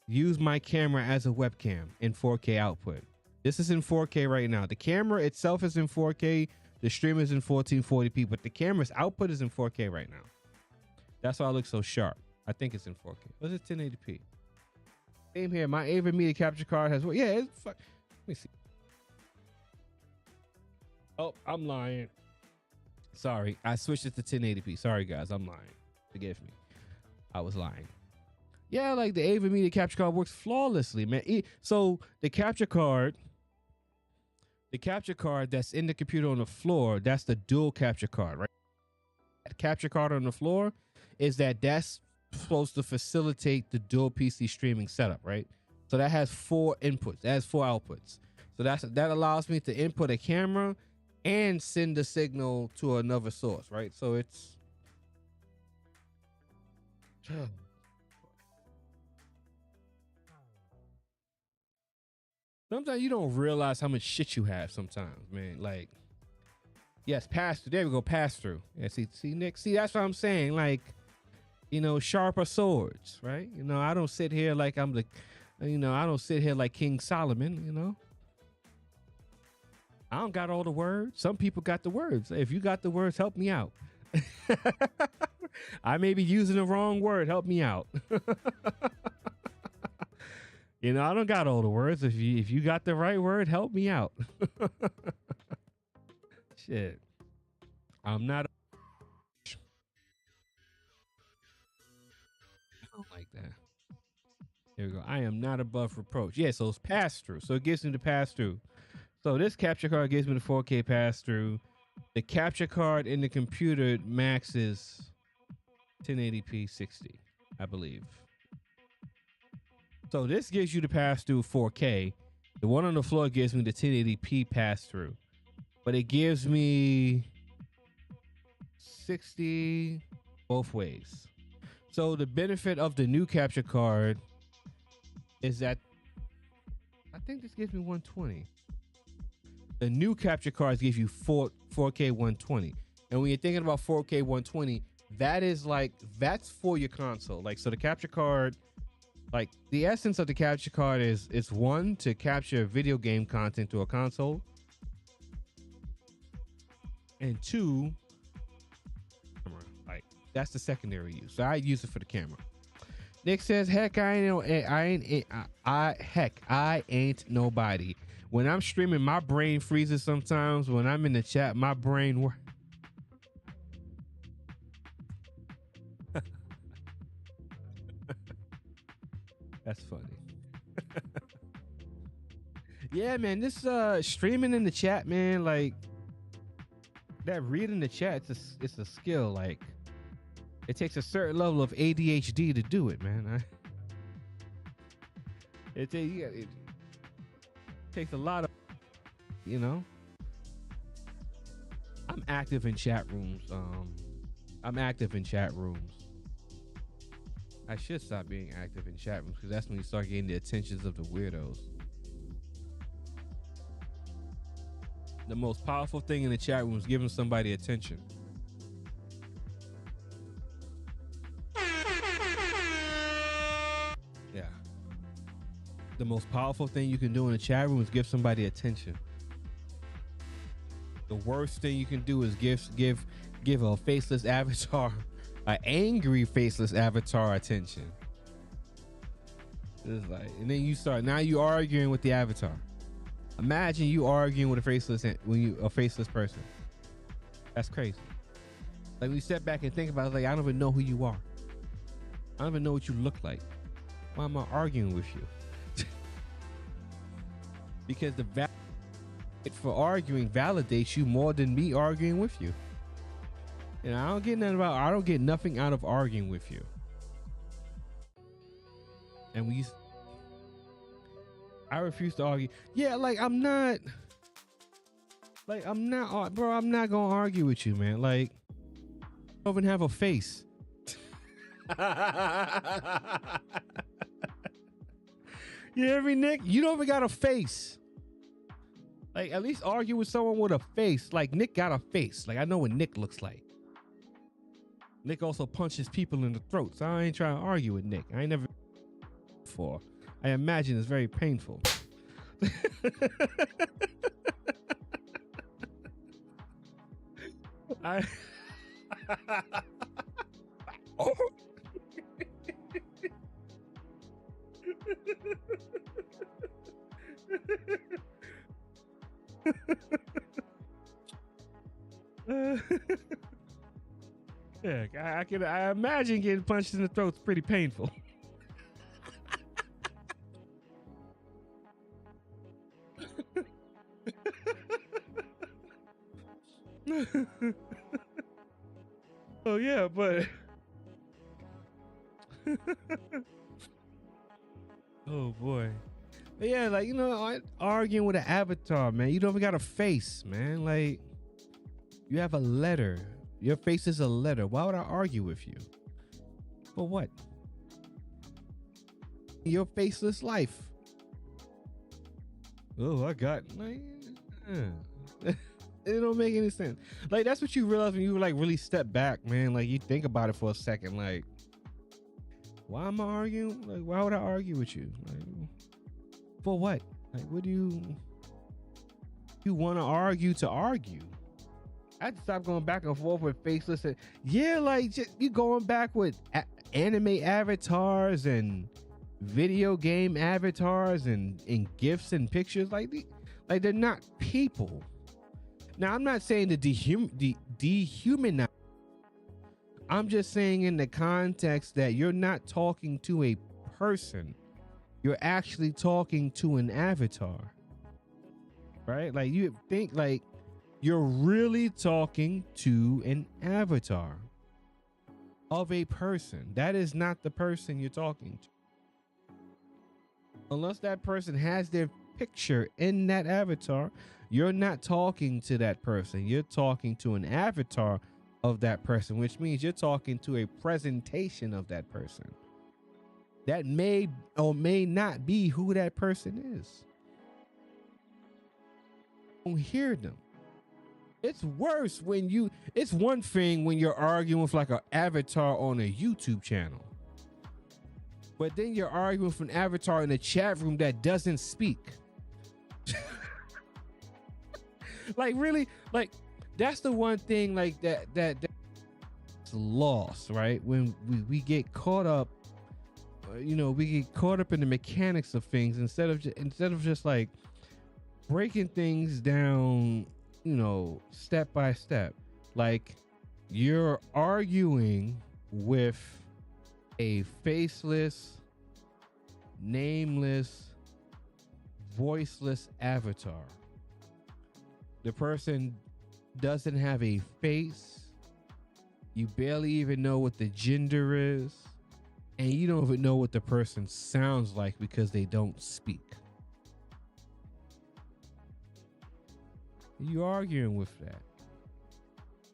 use my camera as a webcam in 4K output. This is in 4K right now. The camera itself is in 4K. The stream is in 1440p, but the camera's output is in 4K right now. That's why I look so sharp. I think it's in 4K. What's it 1080p? Same here. My Ava Media capture card has, yeah, it's fuck. Let me see. Oh, I'm lying. Sorry. I switched it to 1080p. Sorry, guys. I'm lying. Forgive me. I was lying. Yeah, like the Ava Media capture card works flawlessly, man. So the capture card that's in the computer on the floor, that's the dual capture card, right? That capture card on the floor that's supposed to facilitate the dual PC streaming setup, right? So that has 4 inputs, that has 4 outputs. So that allows me to input a camera and send the signal to another source, right? So it's sometimes you don't realize how much shit you have sometimes, man. Like, yes, pass through. There we go, pass through. Yeah, see, Nick. See, that's what I'm saying. Like, you know, sharper swords, right? You know, I don't sit here like I don't sit here like King Solomon, you know. I don't got all the words. Some people got the words. If you got the words, help me out. I may be using the wrong word. Help me out. You know, I don't got all the words. If you got the right word, help me out. Shit. I'm not. I don't like that. Here we go. I am not above reproach. Yeah, so it's pass through. So it gives me the pass through. So this capture card gives me the 4K pass through. The capture card in the computer maxes 1080p 60, I believe. So this gives you the pass through 4K. The one on the floor gives me the 1080p pass through, but it gives me 60 both ways. So the benefit of the new capture card is that I think this gives me 120. The new capture cards give you 4K 120. And when you're thinking about 4K 120, that's for your console. Like, so the capture card, like the essence of the capture card is one, to capture video game content to a console. And 2, like that's the secondary use. So I use it for the camera. Nick says, "Heck, I ain't nobody. When I'm streaming, my brain freezes sometimes. When I'm in the chat, my brain works." That's funny. Yeah, man, this streaming in the chat, man, like that reading the chat, it's a skill. Like, it takes a certain level of ADHD to do it, man. It takes a lot of, you know. I'm active in chat rooms. I should stop being active in chat rooms because that's when you start getting the attentions of the weirdos. The most powerful thing in the chat room is giving somebody attention. Yeah. The most powerful thing you can do in the chat room is give somebody attention. The worst thing you can do is give a faceless avatar, an angry faceless avatar, attention. It's like, and then now you arguing with the avatar. Imagine you arguing with a faceless person. That's crazy. Like, when you step back and think about it, like, I don't even know who you are. I don't even know what you look like. Why am I arguing with you? Because the value for arguing validates you more than me arguing with you. And I don't get nothing out of arguing with you. And I refuse to argue. Yeah, I'm not gonna argue with you, man. Like, I don't even have a face. You hear me, Nick? You don't even got a face. Like, at least argue with someone with a face. Like, Nick got a face. Like, I know what Nick looks like. Nick also punches people in the throat, so I ain't trying to argue with Nick. I ain't never before. I imagine it's very painful. Oh. Yeah, I imagine getting punched in the throat's pretty painful. Oh yeah, but oh boy. But yeah, like arguing with an avatar, man. You don't even got a face, man. Like you have a letter. Your face is a letter. Why would I argue with you? For what? Your faceless life. Oh, I got like it don't make any sense. Like that's what you realize when you like really step back, man. Like you think about it for a second. Like, why am I arguing? Like, why would I argue with you? Like, for what? Like, what do you want to argue to argue? I had to stop going back and forth with faceless. And, yeah, like just, you going back with anime avatars and video game avatars and gifs and pictures. Like they're not people. Now, I'm not saying to dehumanize. I'm just saying in the context that you're not talking to a person. You're actually talking to an avatar. Right? Like you think like you're really talking to an avatar of a person. That is not the person you're talking to. Unless that person has their picture in that avatar, you're not talking to that person. You're talking to an avatar of that person, which means you're talking to a presentation of that person. That may or may not be who that person is. You don't hear them. It's worse when it's one thing when you're arguing with like an avatar on a YouTube channel. But then you're arguing with an avatar in a chat room that doesn't speak. Like really, like that's the one thing like that's lost, right? When we get caught up, we get caught up in the mechanics of things instead of just like breaking things down, step by step. Like you're arguing with a faceless, nameless, voiceless avatar. The person doesn't have a face. You barely even know what the gender is. And you don't even know what the person sounds like because they don't speak. You arguing with that.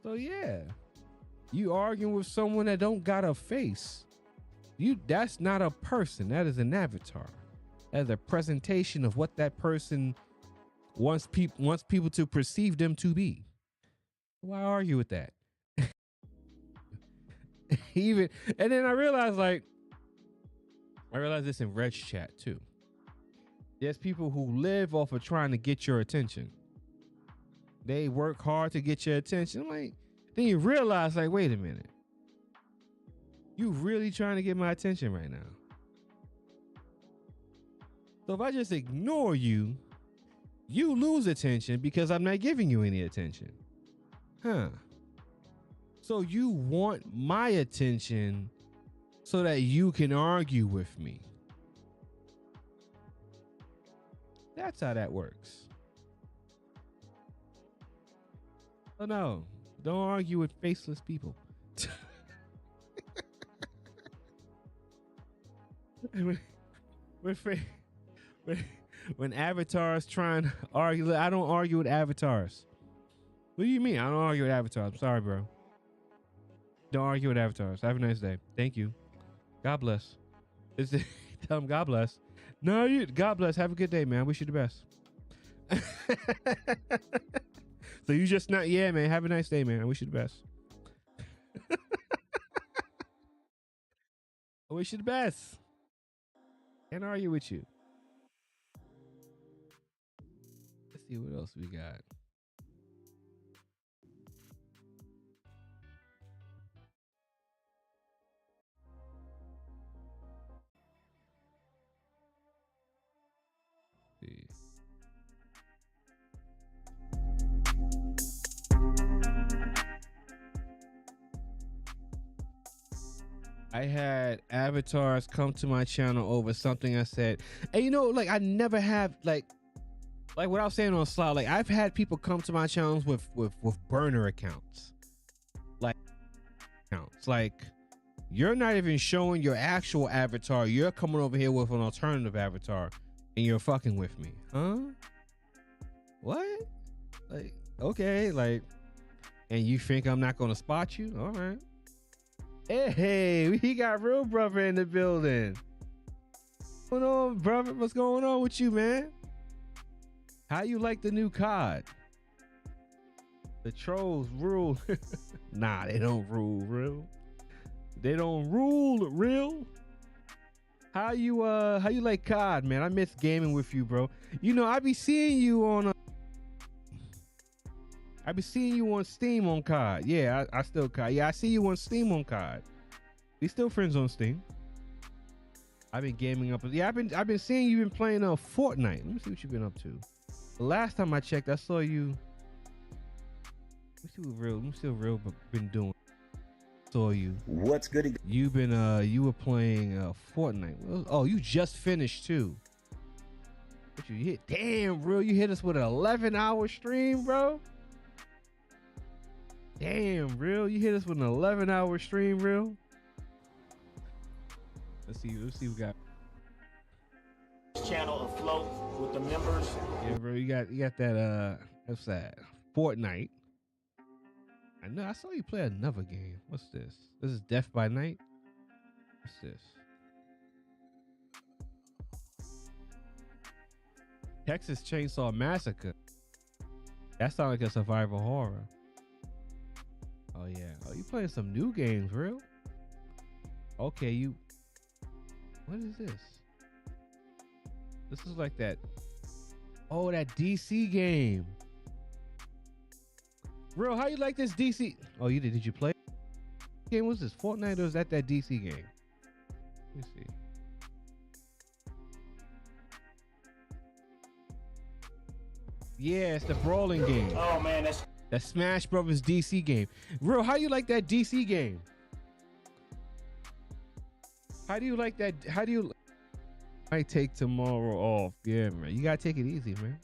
So yeah, you arguing with someone that don't got a face. That's not a person. That is an avatar. That is a presentation of what that person wants people to perceive them to be. Why argue with that? And then I realized this in Red's chat too. There's people who live off of trying to get your attention. They work hard to get your attention. Like, then you realize, like, wait a minute. You really trying to get my attention right now. So if I just ignore you, you lose attention because I'm not giving you any attention. Huh. So you want my attention so that you can argue with me. That's how that works. Oh no, don't argue with faceless people. When avatars trying to argue, I don't argue with avatars. What do you mean? I don't argue with avatars. I'm sorry, bro. Don't argue with avatars. Have a nice day. Thank you. God bless. Tell them God bless. No, God bless. Have a good day, man. I wish you the best. So you just not, yeah, man. Have a nice day, man. I wish you the best. I wish you the best. Can't argue with you. Let's see what else we got. See. I had avatars come to my channel over something I said. And like I never have, like, like what I was saying on Slide, like I've had people come to my channels with burner accounts. Like you're not even showing your actual avatar. You're coming over here with an alternative avatar and you're fucking with me. Huh? What? Like, okay, like, and you think I'm not gonna spot you? All right. Hey, we got real brother in the building. What's going on, brother? What's going on with you, man? How you like the new COD? The trolls rule. Nah, they don't rule real. They don't rule real. How you like COD, man? I miss gaming with you, bro. You know, I be seeing you on Steam on COD. Yeah, I still COD. Yeah, I see you on Steam on COD. We still friends on Steam. I've been gaming up. Yeah, I've been seeing you been playing Fortnite. Let me see what you've been up to. The last time I checked, I saw you. Let me see what real been doing. Saw you. What's good? You've been you were playing Fortnite. Oh, you just finished too. What you hit? Damn, real, you hit us with an 11-hour stream, bro. Damn, real, you hit us with an 11-hour stream, real. Let's see what we got. Channel afloat with the members. Yeah, bro, you got that what's that? Fortnite. I know I saw you play another game. What's this? This is Death by Night. What's this? Texas Chainsaw Massacre. That sounds like a survival horror. Oh yeah. Oh, you playing some new games, real? Okay, you. What is this? This is like that. Oh, that DC game. Real, how you like this DC? Oh, you did? Did you play? What game was this? Fortnite or is that DC game? Let me see. Yeah, it's the brawling game. Oh man, that's That Smash Brothers DC game. Real, how you like that DC game? How do you like that? How do you? I take tomorrow off. Yeah, man. You gotta take it easy, man.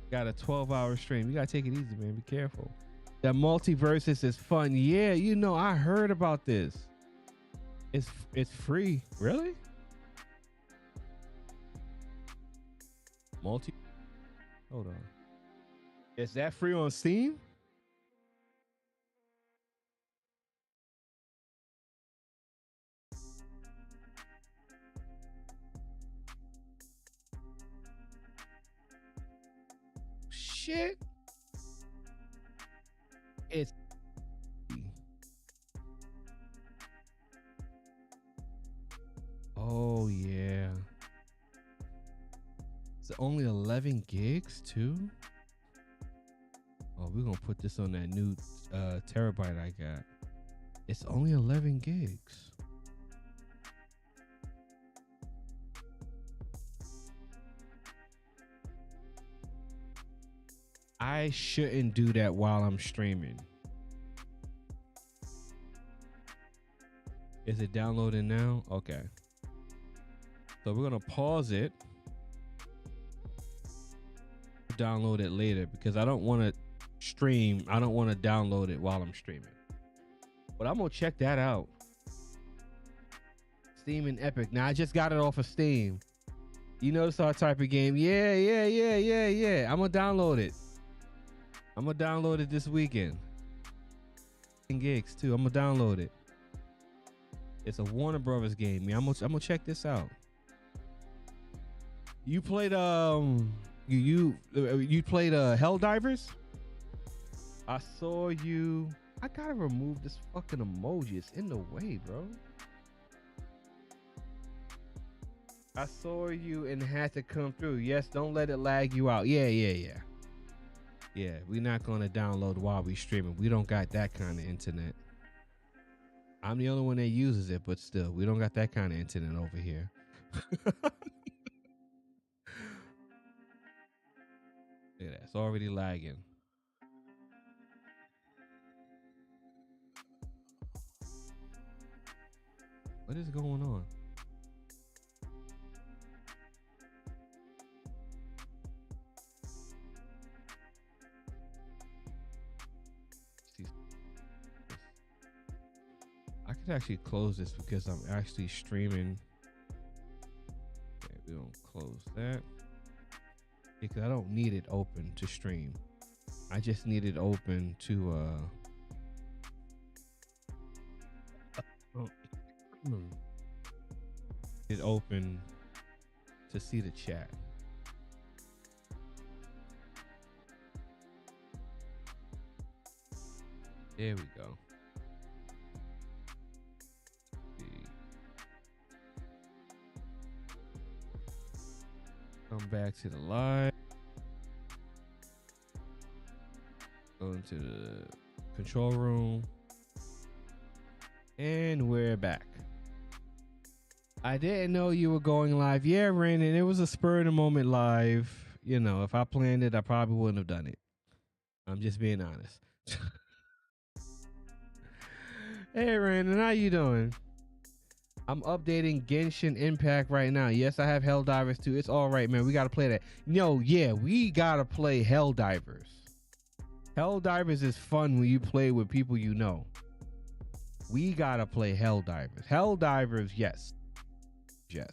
Got a 12-hour stream. You gotta take it easy, man. Be careful. That multiverses is fun. Yeah, you know, I heard about this. It's free. Really? Hold on. Is that free on Steam? Shit. It's oh yeah. It's only 11 gigs too. Oh, we're gonna put this on that new terabyte I got. It's only 11 gigs. I shouldn't do that while I'm streaming. Is it downloading now? Okay. So we're gonna pause it. Download it later because I don't want to stream. I don't want to download it while I'm streaming. But I'm gonna check that out. Steam and Epic. Now I just got it off of Steam. You know this our type of game. Yeah. I'm gonna download it. I'm gonna download it this weekend. 10 gigs too. I'm gonna download it. It's a Warner Brothers game. I'm gonna check this out. You played you played Helldivers? I saw you. I gotta remove this fucking emoji. It's in the way, bro. I saw you and had to come through. Yes, don't let it lag you out. Yeah. Yeah, we're not gonna download while we streaming. We don't got that kind of internet. I'm the only one that uses it, but still, we don't got that kind of internet over here. Look at that. It's already lagging. What is going on? Let's actually close this because I'm actually streaming. Okay, we don't close that because I don't need it open to stream. I just need it open to it open to see the chat. There we go. Come back to the live. Go into the control room. And we're back. I didn't know you were going live. Yeah, Brandon, it was a spur of the moment live. You know, if I planned it, I probably wouldn't have done it. I'm just being honest. Hey, Brandon, how you doing? I'm updating Genshin Impact right now. Yes, I have Helldivers too. It's all right, man. We got to play that. No, yeah, we got to play Helldivers. Helldivers is fun when you play with people you know. We got to play Helldivers. Helldivers, yes. Yes.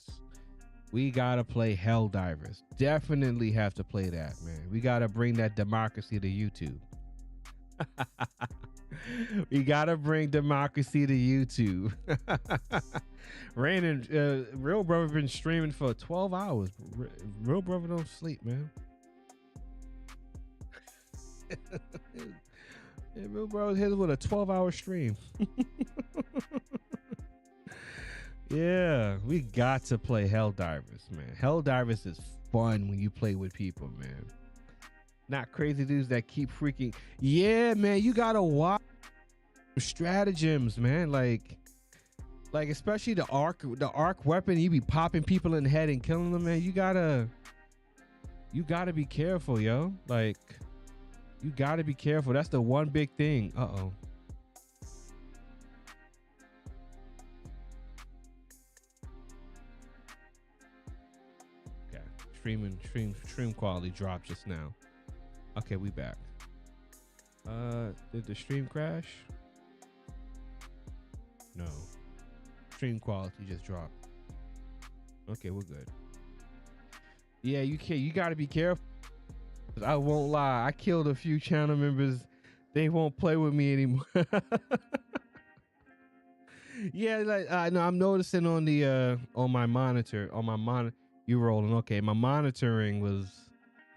We got to play Helldivers. Definitely have to play that, man. We got to bring that democracy to YouTube. We got to bring democracy to YouTube. Brandon, Real Brother been streaming for 12 hours. Real Brother don't sleep, man. Yeah, Real Brother hit with a 12-hour stream. Yeah, we got to play Helldivers, man. Helldivers is fun when you play with people, man. Not crazy dudes that keep freaking. Yeah, man, you gotta watch stratagems, man. Like especially the arc weapon. You be popping people in the head and killing them, man. You gotta be careful, yo. Like, you gotta be careful. That's the one big thing. Uh-oh. Stream quality dropped just now. Okay, we back. Did the stream crash? No. Stream quality just dropped. Okay, we're good. Yeah, you gotta be careful. I won't lie. I killed a few channel members. They won't play with me anymore. Yeah, like no, I'm noticing on the on my monitor, you rolling. Okay, my monitoring was,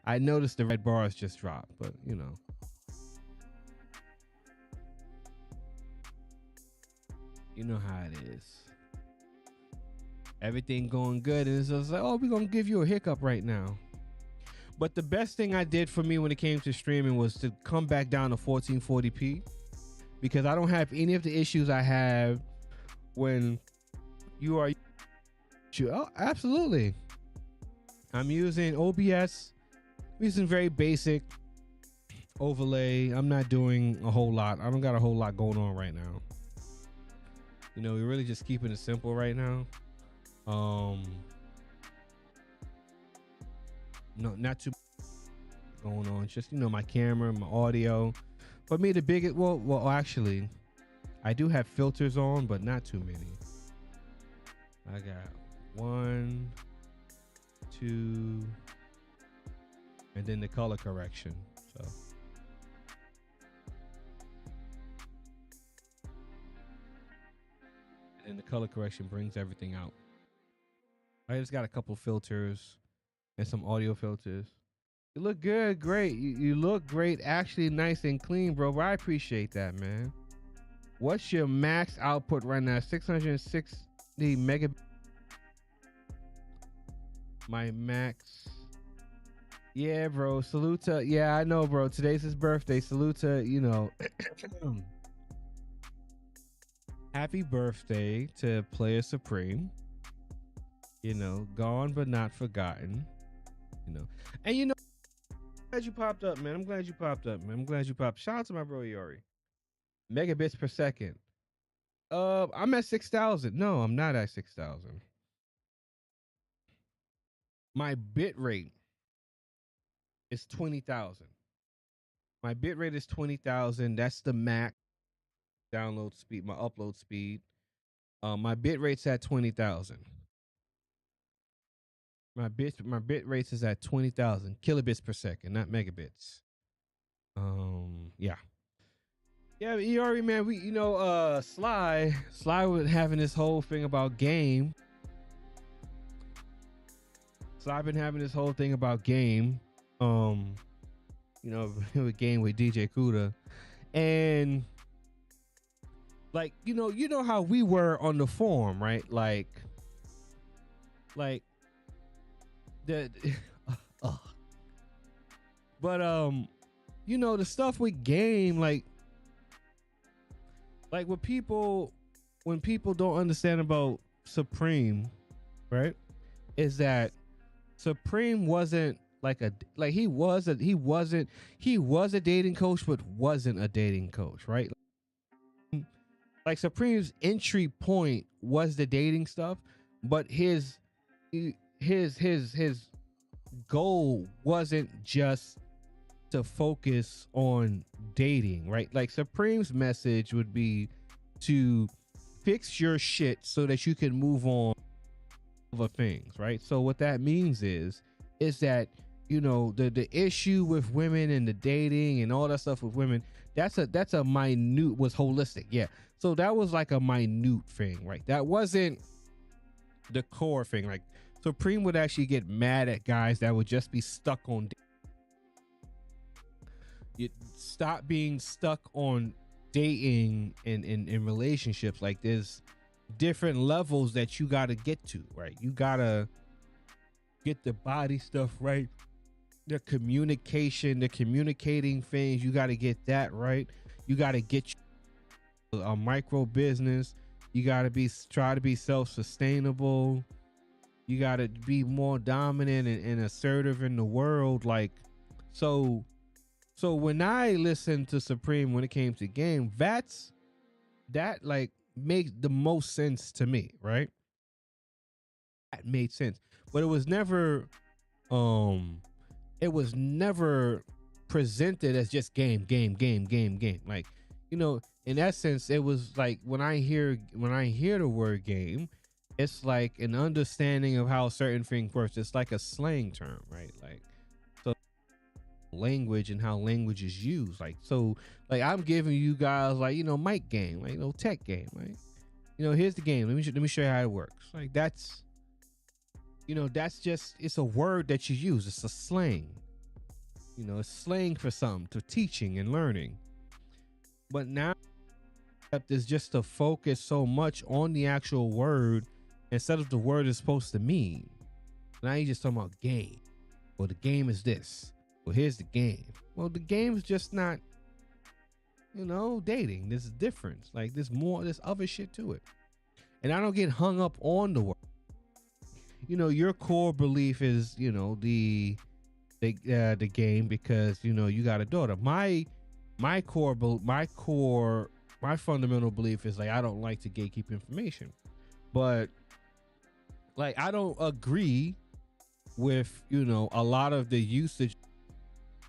I noticed the red bars just dropped, but you know. You know how it is. Everything going good, and it's just like, oh, we're gonna give you a hiccup right now. But the best thing I did for me when it came to streaming was to come back down to 1440p, because I don't have any of the issues I have when you are. Oh, absolutely. I'm using OBS. I'm using very basic overlay. I'm not doing a whole lot. I don't got a whole lot going on right now. You know, we're really just keeping it simple right now. No, not too much going on. It's just, you know, my camera, my audio. For me, the biggest, well, actually, I do have filters on, but not too many. I got 1, 2, and then the color correction. So. And the color correction brings everything out. I just got a couple filters and some audio filters. You look good, great. You look great, actually nice and clean, bro. I appreciate that, man. What's your max output right now? 660 megabits. My max. Yeah, bro. Salute to, yeah, I know, bro. Today's his birthday. Salute to, you know. Happy birthday to Player Supreme. You know, gone but not forgotten. You know, and you know, I'm glad you popped up, man. I'm glad you popped up, man. I'm glad you popped. Shout out to my bro Yori. Megabits per second. I'm at 6,000. No, I'm not at 6,000. My bit rate is 20,000. My bit rate is 20,000. That's the max download speed, my upload speed. My bit rate's at 20,000. My bit rate is at 20,000 kilobits per second, not megabits. Yeah. Yeah, you already, man. We, Sly was having this whole thing about game. Sly been having this whole thing about game. With game with DJ Kuda, and like you know how we were on the forum, right? Like the, but the stuff with game, like when people don't understand about Supreme, right? Is that Supreme wasn't he was a dating coach, but wasn't a dating coach, right? Like Supreme's entry point was the dating stuff, but his goal wasn't just to focus on dating, right? Like Supreme's message would be to fix your shit so that you can move on other things, right? So what that means is that the issue with women and the dating and all that stuff with women, that's a minute, was holistic, yeah. So that was like a minute thing, right? That wasn't the core thing. Like Supreme would actually get mad at guys that would just be stuck on. You stop being stuck on dating and in relationships. Like there's different levels that you got to get to, right? You got to get the body stuff right, the communication, the communicating things, you got to get that right. You got to get a micro business. You got to try to be self-sustainable. You got to be more dominant and assertive in the world. Like, so when I listened to Supreme when it came to game, that like makes the most sense to me, right? That made sense, but it was never presented as just game. Like, in essence, it was like when I hear the word game, it's like an understanding of how certain things works. It's like a slang term, right? Like, so language and how language is used. Like, so like I'm giving you guys like, mic game, like, tech game, like, here's the game. Let me show you how it works. Like that's just, it's a word that you use. It's a slang. It's slang for something, to teaching and learning. But now is just to focus so much on the actual word instead of the word is supposed to mean. Now you're just talking about game. Well, the game is this. Well, here's the game. Well, the game is just not, dating. There's a difference. Like there's other shit to it. And I don't get hung up on the word. Your core belief is, the game because, you got a daughter. My fundamental belief is like, I don't like to gatekeep information, but like, I don't agree with, a lot of the usage.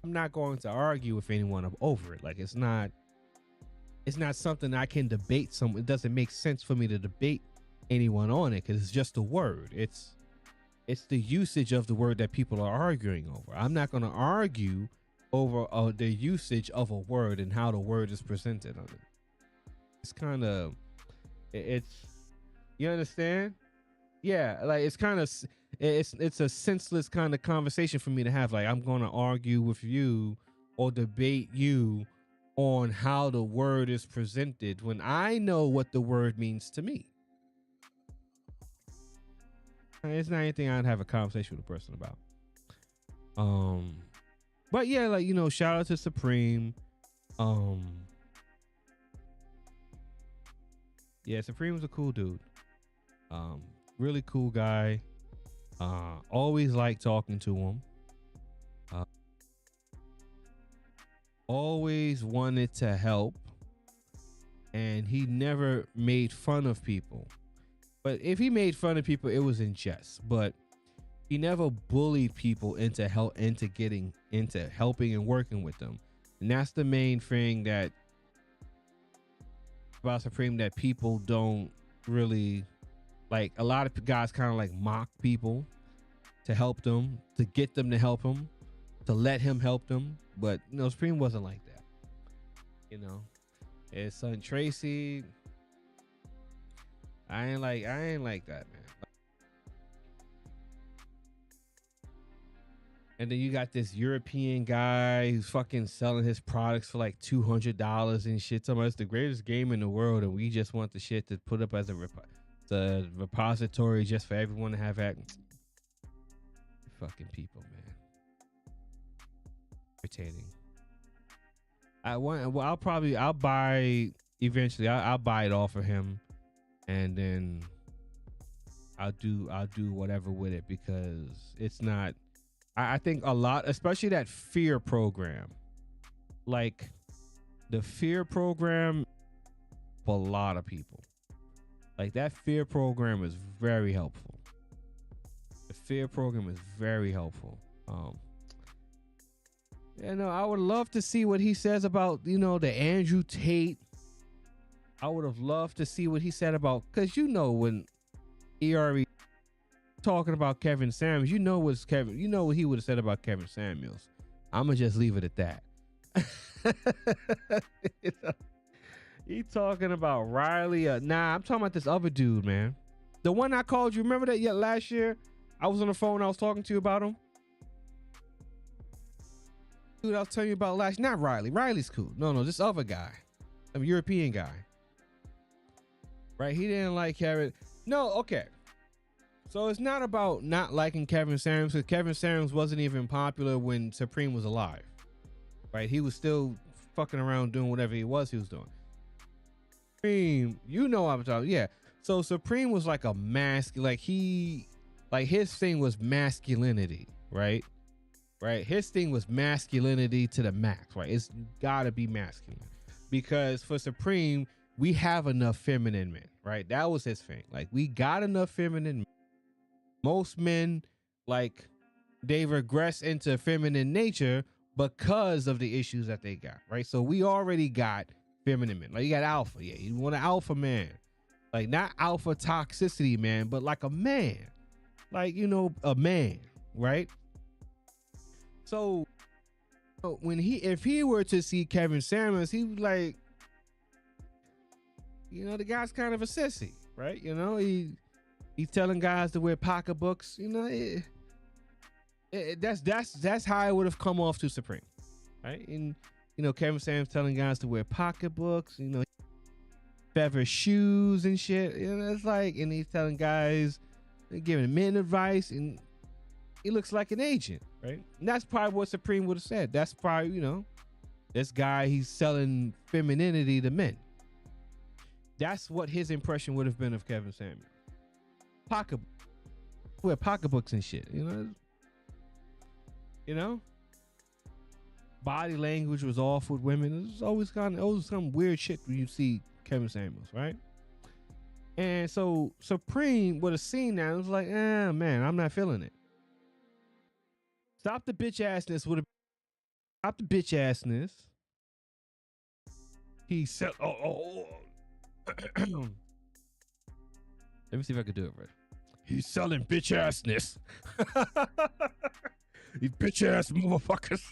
I'm not going to argue with anyone over it. Like, it's not something I can debate. It doesn't make sense for me to debate anyone on it, because it's just a word. It's the usage of the word that people are arguing over. I'm not going to argue over the usage of a word and how the word is presented on it. It's kind of, you understand? Yeah, like it's kind of, it's a senseless kind of conversation for me to have. Like, I'm going to argue with you or debate you on how the word is presented when I know what the word means to me. It's not anything I'd have a conversation with a person about. But yeah, like, shout out to Supreme. Yeah, Supreme was a cool dude. Really cool guy. Always liked talking to him. Always wanted to help. And he never made fun of people. But if he made fun of people, it was in jest. But he never bullied people into getting into helping and working with them. And that's the main thing that about Supreme that people don't really like a lot of guys kind of like mock people to help them, to get them to help him, to let him help them. But you know, Supreme wasn't like that. You know, his son Tracy, I ain't like that, man. And then you got this European guy who's fucking selling his products for like $200 and shit. Talking about it's the greatest game in the world, and we just want the shit to put up as a the repository just for everyone to have at. Fucking people, man. Irritating. I'll buy eventually. I'll buy it off of him, and then I'll do whatever with it because it's not. I think a lot, especially that fear program, like the fear program, for a lot of people, like that fear program is very helpful. The fear program is very helpful. You know, I would love to see what he says about, you know, the Andrew Tate. I would have loved to see what he said about, because you know when ERE talking about Kevin Samuels, you know what he would have said about Kevin Samuels. I'm gonna just leave it at that. You know, he talking about Riley. Nah, I'm talking about this other dude, man. The one I called you. Remember that last year? I was on the phone. I was talking to you about him. Dude, I was telling you about last. Not Riley. Riley's cool. No, this other guy, a European guy. Right? He didn't like Kevin. No, okay. So it's not about not liking Kevin Samuels, because Kevin Samuels wasn't even popular when Supreme was alive. Right? He was still fucking around doing whatever he was doing. Supreme, you know what I'm talking. Yeah. So Supreme was like a his thing was masculinity, right? Right? His thing was masculinity to the max, right? It's gotta be masculine. Because for Supreme, we have enough feminine men, right? That was his thing. Like, we got enough feminine men. Most men, like, they regress into feminine nature because of the issues that they got, right? So we already got feminine men. Like, you got alpha, yeah. You want an alpha man. Like, not alpha toxicity man, but like a man. Like, you know, a man, right? So if he were to see Kevin Samuels, he would like, you know, the guy's kind of a sissy, right? You know, he's telling guys to wear pocketbooks. You know, that's how it would have come off to Supreme, right? And you know, Kevin Samuels telling guys to wear pocketbooks. You know, feather shoes and shit. You know, it's like, and he's telling guys, giving men advice, and he looks like an agent, right? And that's probably what Supreme would have said. That's probably, you know, this guy, he's selling femininity to men. That's what his impression would have been of Kevin Samuels. Wear pocketbooks and shit, you know. Body language was off with women. There's always some weird shit when you see Kevin Samuels, right? And so Supreme would have seen that. It was like, man, I'm not feeling it. Stop the bitch assness. Stop the bitch assness. He said, Let me see if I can do it right. He's selling bitch assness. These bitch ass motherfuckers.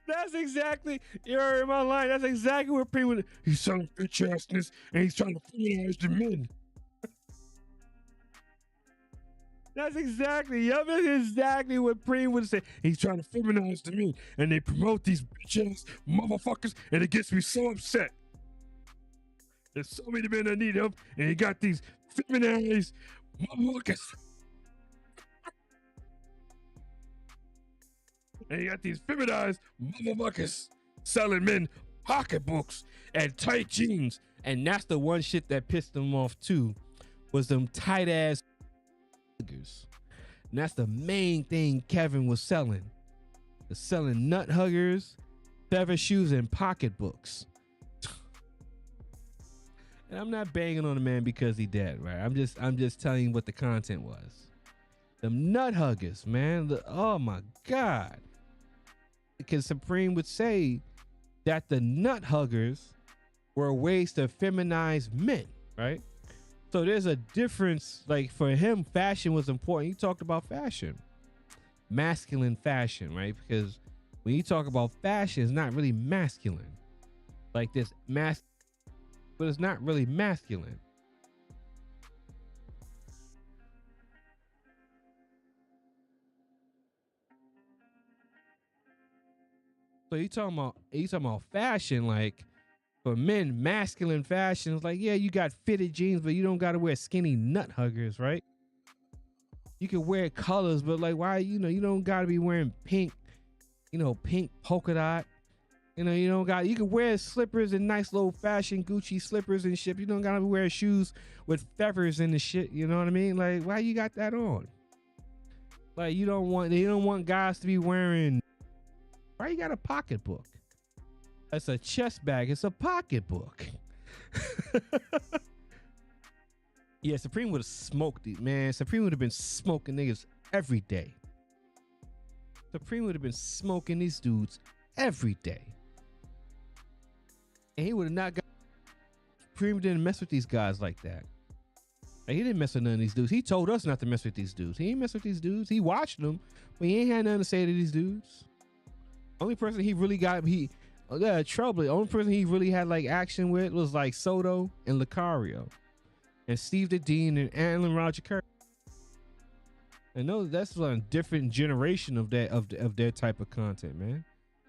That's exactly, you're in my line. That's exactly what Supreme would. He's selling bitch assness and he's trying to feminize the men. That's exactly what Supreme would say. He's trying to feminize the men, and they promote these bitch ass motherfuckers, and it gets me so upset. There's so many men that need help, and he got these feminized motherfuckers. And you got these feminized motherfuckers selling men pocketbooks and tight jeans. And that's the one shit that pissed them off too, was them tight ass huggers. And that's the main thing Kevin was selling. Was selling nut huggers, feather shoes, and pocketbooks. And I'm not banging on the man because he dead, right? I'm just telling you what the content was. Them nut huggers, man. Oh my God. Because Supreme would say, that the nut huggers were ways to feminize men, right? So there's a difference. Like for him, fashion was important. He talked about fashion, masculine fashion, right? Because when you talk about fashion, it's not really masculine. Like this but it's not really masculine. So you talking about fashion, like for men, masculine fashion is like, yeah, you got fitted jeans, but you don't gotta wear skinny nut huggers, right? You can wear colors, but like why, you don't gotta be wearing pink, pink polka dot. You don't got, you can wear slippers and nice little fashion Gucci slippers and shit. You don't gotta wear shoes with feathers in the shit. You know what I mean? Like, why you got that on? Like, they don't want guys to be wearing, why you got a pocketbook? It's a chest bag. It's a pocketbook. Yeah, Supreme would have smoked it, man. Supreme would have been smoking niggas every day. Supreme would have been smoking these dudes every day. And he would have not got. Supreme didn't mess with these guys like that. Like, he didn't mess with none of these dudes. He told us not to mess with these dudes. He ain't mess with these dudes. He watched them, but he ain't had nothing to say to these dudes. Only person he really got, trouble. The only person he really had like action with was like Soto and Lucario, and Steve the Dean and Alan Roger Curry. And that's a different generation of that of their type of content, man.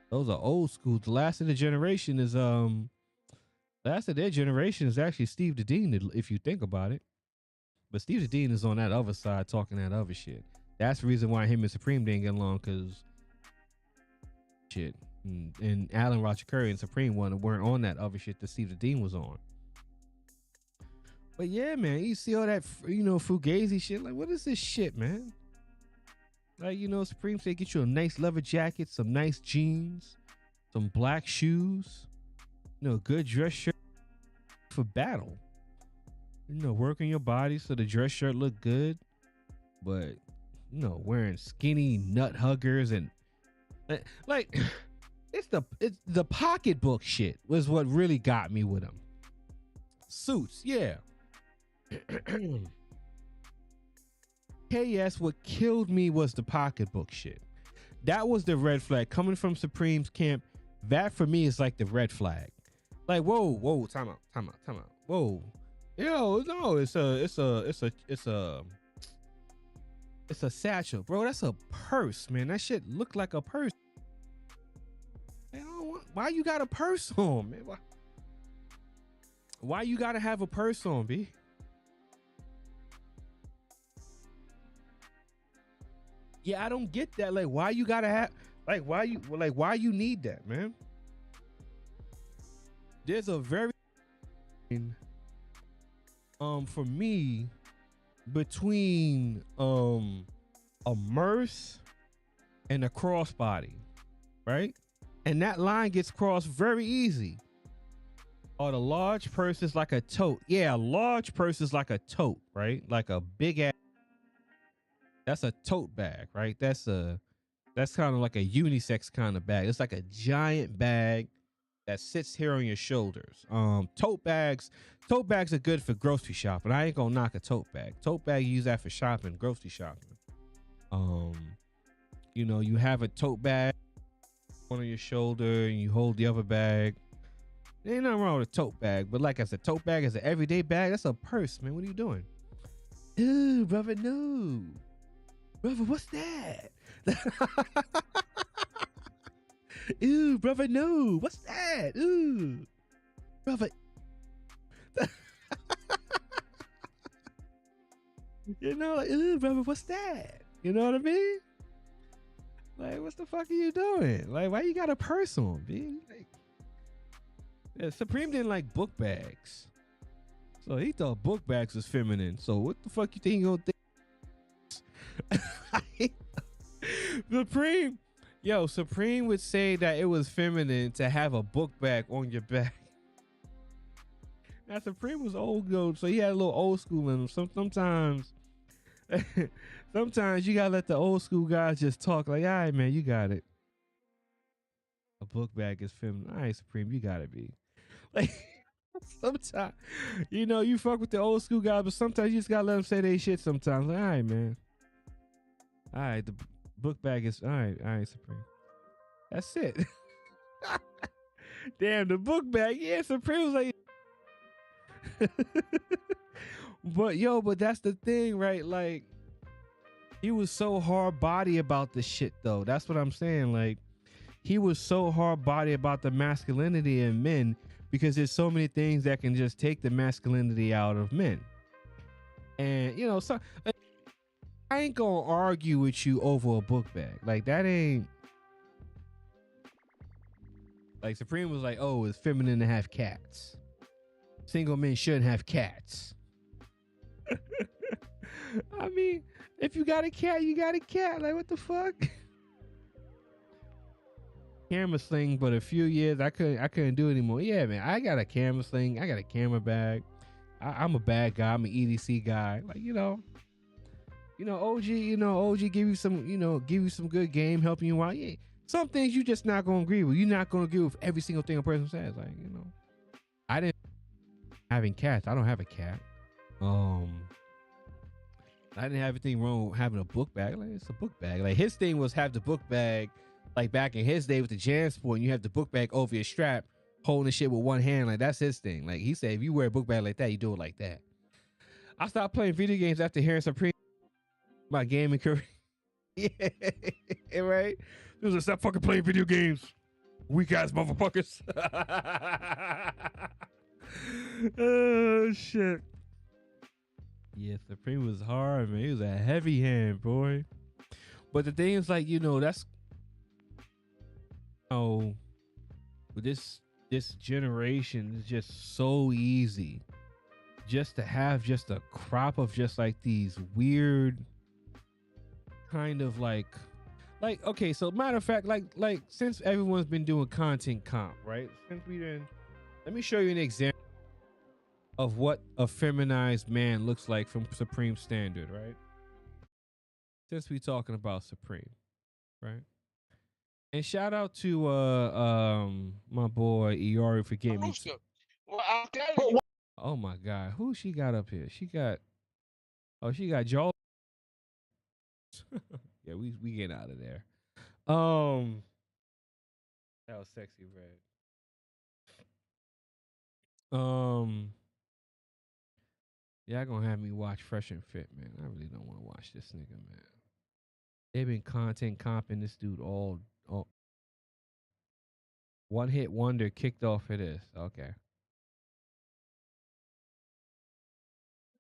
Those are old school. The last of the generation is last of their generation is actually Steve the Dean, if you think about it. But Steve the Dean is on that other side talking that other shit. That's the reason why him and Supreme didn't get along, because shit. And Alan Roger Curry and Supreme weren't on that other shit that Steve the Dean was on. But yeah, man, you see all that, fugazi shit. Like, what is this shit, man? Like, Supreme say get you a nice leather jacket, some nice jeans, some black shoes, good dress shirt for battle. Working your body so the dress shirt look good, but wearing skinny nut huggers and like it's the pocketbook shit was what really got me with him. Suits, yeah. KS, what killed me was the pocketbook shit. That was the red flag coming from Supreme's camp. That for me is like the red flag. Like, whoa, time out. Whoa. Yo, no, it's a satchel, bro. That's a purse, man. That shit looked like a purse. Man, why you got a purse on, man? Why you gotta have a purse on, B? Yeah, I don't get that. Like, why you gotta have? Why you need that, man? There's a very for me between a Merce and a crossbody, right? And that line gets crossed very easy. Or the large purse is like a tote. Yeah, a large purse is like a tote, right? Like a big ass. That's a tote bag, right? That's kind of like a unisex kind of bag. It's like a giant bag that sits here on your shoulders. Tote bags are good for grocery shopping. I ain't gonna knock a tote bag. Tote bag, you use that for shopping, grocery shopping. You have a tote bag on your shoulder and you hold the other bag. There ain't nothing wrong with a tote bag, but like I said, tote bag is an everyday bag. That's a purse, man. What are you doing? Ooh, brother, no. Brother, what's that? Ooh, brother, no. What's that? Ooh, brother. Like, ooh, brother, what's that? You know what I mean? Like, what the fuck are you doing? Like, why you got a purse on, B? Like, yeah, Supreme didn't like book bags. So he thought book bags was feminine. So what the fuck you think he gonna think? Supreme would say that it was feminine to have a book bag on your back. Now Supreme was old though, so he had a little old school in him. Sometimes you gotta let the old school guys just talk. Like, all right, man, you got it. A A book bag is feminine. All right, Supreme, you gotta be. Like sometimes, you know, you fuck with the old school guys, but sometimes you just gotta let them say they shit sometimes. Like, all right, man. All right, the book bag is all right, Supreme. That's it. Damn, the book bag. Yeah, Supreme was like but that's the thing, right? Like he was so hard body about the shit though. That's what I'm saying. Like he was so hard body about the masculinity in men because there's so many things that can just take the masculinity out of men. And you know, so I ain't gonna argue with you over a book bag. Like that ain't like Supreme was like, oh, it's feminine to have cats. Single men shouldn't have cats. I mean, if you got a cat, you got a cat. Like, what the fuck? Camera sling, but a few years I couldn't do it anymore. Yeah, man, I got a camera sling. I got a camera bag. I'm a bad guy. I'm an EDC guy. Like, OG give you some good game, helping you out. Yeah, some things you just not gonna agree with. You're not gonna agree with every single thing a person says. Like, I didn't having cats. I don't have a cat. I didn't have anything wrong with having a book bag. Like, it's a book bag. Like his thing was have the book bag, like back in his day with the JanSport, and you have the book bag over your strap, holding the shit with one hand. Like that's his thing. Like he said, if you wear a book bag like that, you do it like that. I stopped playing video games after hearing Supreme my gaming career. Yeah, right. He was like, stop fucking playing video games, weak ass motherfuckers. Oh shit. Yeah, Supreme was hard, man. He was a heavy hand, boy. But the thing is, like, that's this generation is just so easy just to have just a crop of just like these weird kind of like okay, so matter of fact, like since everyone's been doing content comp, right? Let me show you an example of what a feminized man looks like from Supreme standard, right? Since we talking about Supreme, right? And shout out to my boy Iori for getting me. Well, I'm telling you. Oh my God, who she got up here? She got Joel. Yeah, we get out of there. That was sexy red. Y'all gonna have me watch Fresh and Fit, man. I really don't want to watch this nigga, man. They've been content comping this dude all one hit wonder kicked off of this. Okay.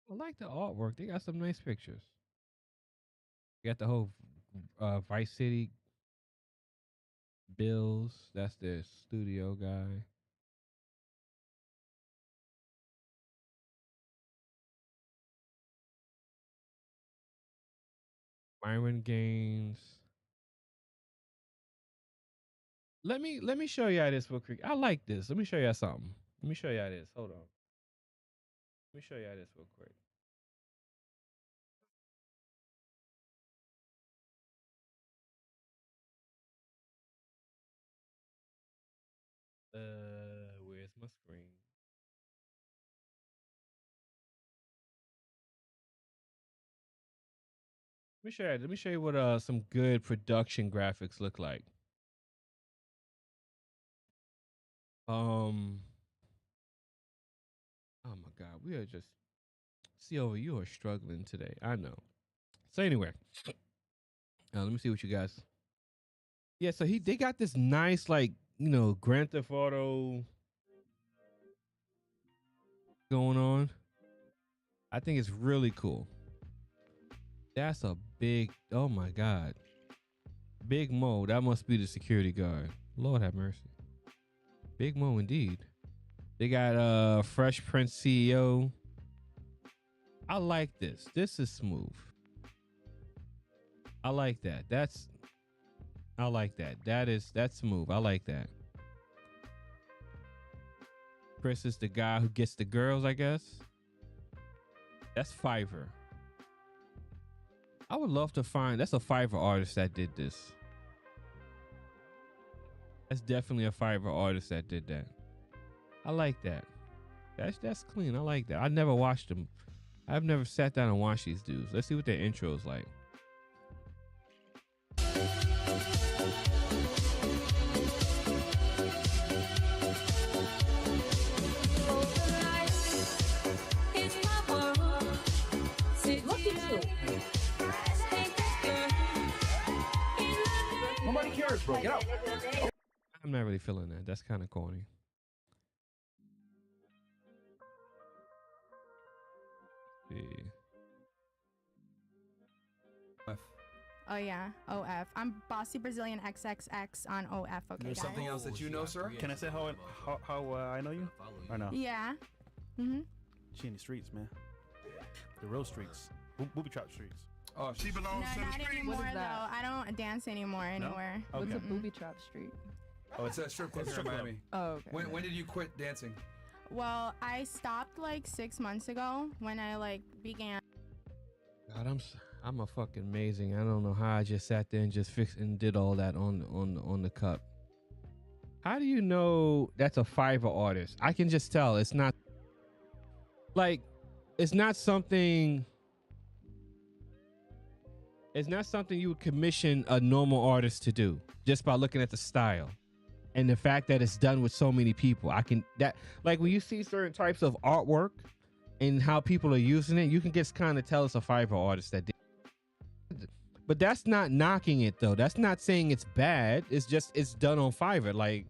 I like the artwork. They got some nice pictures. You got the whole Vice City Bills. That's their studio guy. Myron Gaines. Let me show y'all this real quick. I like this. Let me show y'all something. Let me show y'all this. Hold on. Let me show y'all this real quick. Where's my screen? Let me show you what some good production graphics look like. Oh my God, we are just over. You are struggling today. I know. So anyway, let me see what you guys. Yeah, so they got this nice like Grand Theft Auto going on. I think it's really cool. That's a big. Oh my God, Big Mo. That must be the security guard. Lord have mercy. Big Mo indeed. They got Fresh Prince CEO. I like this. This is smooth. I like that. I like that. That's smooth. I like that. Chris is the guy who gets the girls, I guess. That's Fiverr. I would love to find. That's a Fiverr artist that did this. That's definitely a Fiverr artist that did that. I like that. That's clean. I like that. I never watched them. I've never sat down and watched these dudes. Let's see what their intro is like. Nobody cares, bro. Get out. I'm not really feeling that. That's kind of corny. Yeah. Oh yeah, OF. I'm Bossy Brazilian XXX on OF. Okay, There's guys. something else that you know, sir? Can I say how I know you? Or no? Yeah. Mhm. She in the streets, man. The real streets. Booby trap streets. Oh, she belongs No, not anymore though. I don't dance anymore anywhere. Okay. What's a booby trap street? Oh, it's a strip club here in Miami. Oh, okay. When did you quit dancing? Well, I stopped like 6 months ago when I like began. God, I'm a fucking amazing. I don't know how I just sat there and just fixed and did all that on the cup. How do you know that's a Fiverr artist? I can just tell it's not like it's not something you would commission a normal artist to do just by looking at the style and the fact that it's done with so many people. Like when you see certain types of artwork and how people are using it, you can just kind of tell it's a Fiverr artist that did. But that's not knocking it though. That's not saying it's bad. It's just it's done on Fiverr. Like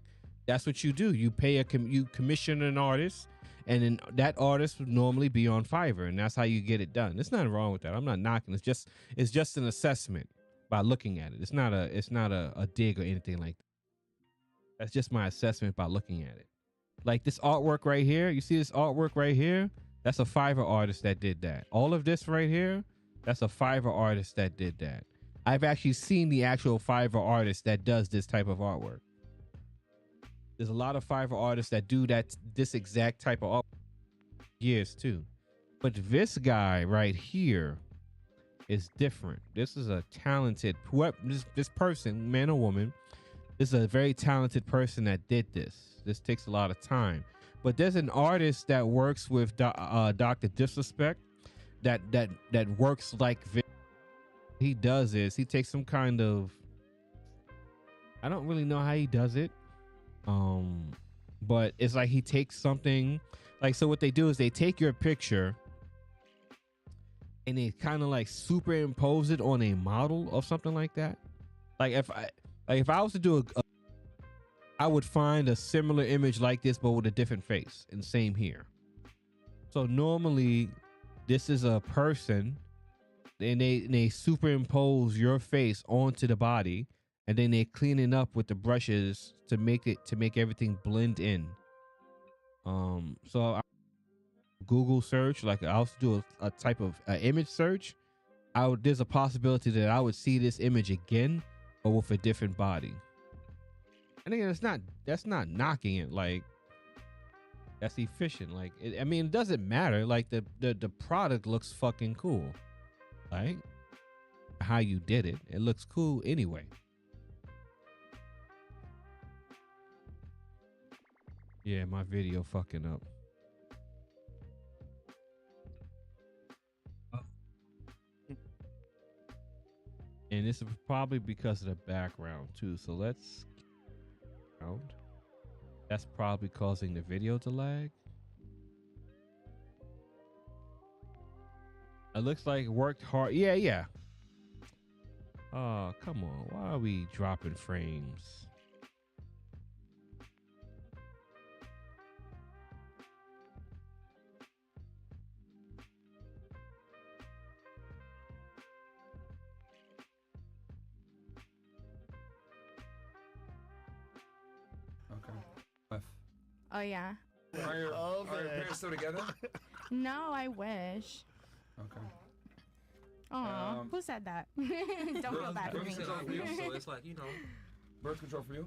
that's what you do. You pay you commission an artist, and then that artist would normally be on Fiverr, and that's how you get it done. There's nothing wrong with that. I'm not knocking. It's just an assessment by looking at it. It's not a dig or anything like that. That's just my assessment by looking at it. Like this artwork right here. You see this artwork right here? That's a Fiverr artist that did that. All of this right here, that's a Fiverr artist that did that. I've actually seen the actual Fiverr artist that does this type of artwork. There's a lot of Fiverr artists that do this exact type of art years too. But this guy right here is different. This is a talented, this person, man or woman, this is a very talented person that did this. This takes a lot of time. But there's an artist that works with Dr. Disrespect that works like this. He does is he takes some kind of, I don't really know how he does it. But it's like he takes something like, so what they do is they take your picture and they kind of like superimpose it on a model or something like that. Like if I was to do I would find a similar image like this, but with a different face, and same here. So normally this is a person and they superimpose your face onto the body, and then they clean it up with the brushes to make everything blend in. So I Google search, like I also do a type of image search. There's a possibility that I would see this image again, but with a different body. And again, that's not knocking it. Like that's efficient. Like I mean, it doesn't matter. Like the product looks fucking cool. Like how you did it, it looks cool anyway. Yeah, my video fucking up. And this is probably because of the background too. So let's count. That's probably causing the video to lag. It looks like it worked hard. Yeah. Oh, come on. Why are we dropping frames? Okay. Oh yeah. Are your parents still together? No, I wish. Okay. Oh, who said that? Don't feel bad for me. So it's like, Birth control for you?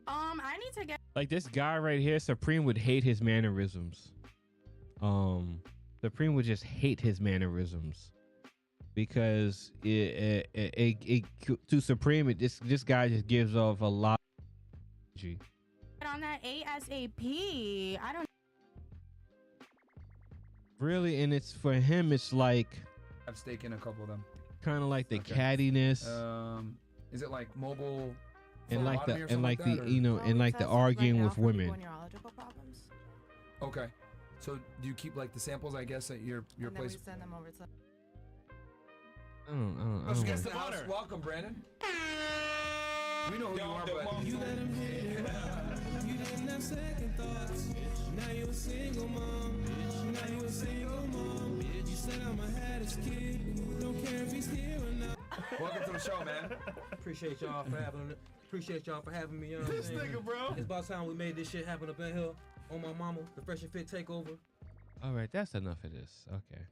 I need to get. Like this guy right here, Supreme would hate his mannerisms. Supreme would just hate his mannerisms because to Supreme, this guy just gives off a lot G. Get on that ASAP. I don't. Really, and it's for him. It's like I've stake in a couple of them. kind of like the Okay. cattiness, Is it like mobile? and like phlebotomy the or something and like that, the or- you know, and like the arguing with women. Okay. So do you keep like the samples? I guess at your And then place. we send them over to. I don't Special guest wanna- in the house. Welcome, Brandon. We know who you are, but You let him hit it. You didn't have second thoughts. Now you a single mom. Now you a single mom. You said I'ma have this kid. Don't care if he's here or not. welcome to the show, man. Appreciate y'all for having me. You know what I'm This saying? nigga, bro. It's about time we made this shit happen up in here on my mama, the Fresh and Fit takeover. All right, that's enough of this. Okay.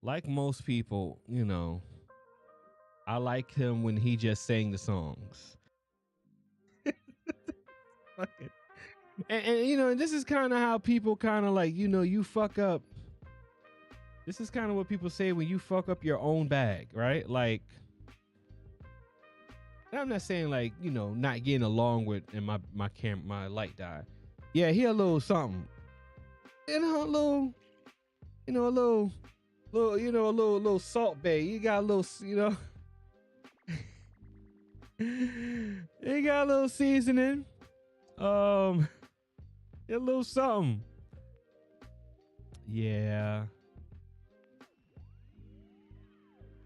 Like most people, you know, I like him when he just sang the songs. Fuck it. And you know, and this is kind of how people kind of like, you know, you fuck up. This is kind of what people say when you fuck up your own bag, right? Like, and I'm not saying like, you know, not getting along with and my light died. Yeah, he a little something. You know, a little salt bay. You got a little, you know. You got a little seasoning. A little something. Yeah.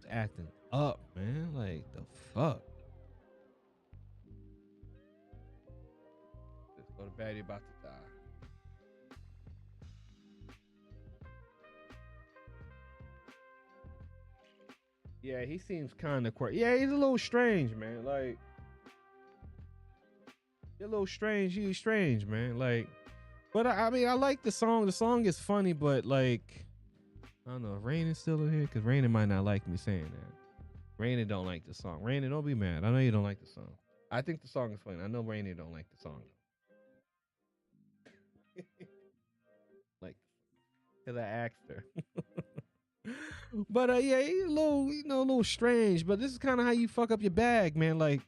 Acting up, man. Like the fuck. Let's go to Batty about to die. Yeah, he seems kind of quirky. Yeah, he's a little strange, man. Like, you're a little strange. He's strange, man. Like, but I mean, I like the song. The song is funny, but like, I don't know. If Rain is still in here, because Rain might not like me saying that. Rain don't like the song. Rain, don't be mad. I know you don't like the song. I think the song is funny. I know Rain don't like the song. Like, because I asked her. But yeah, he's a little, you know, a little strange. But this is kind of how you fuck up your bag, man. Like,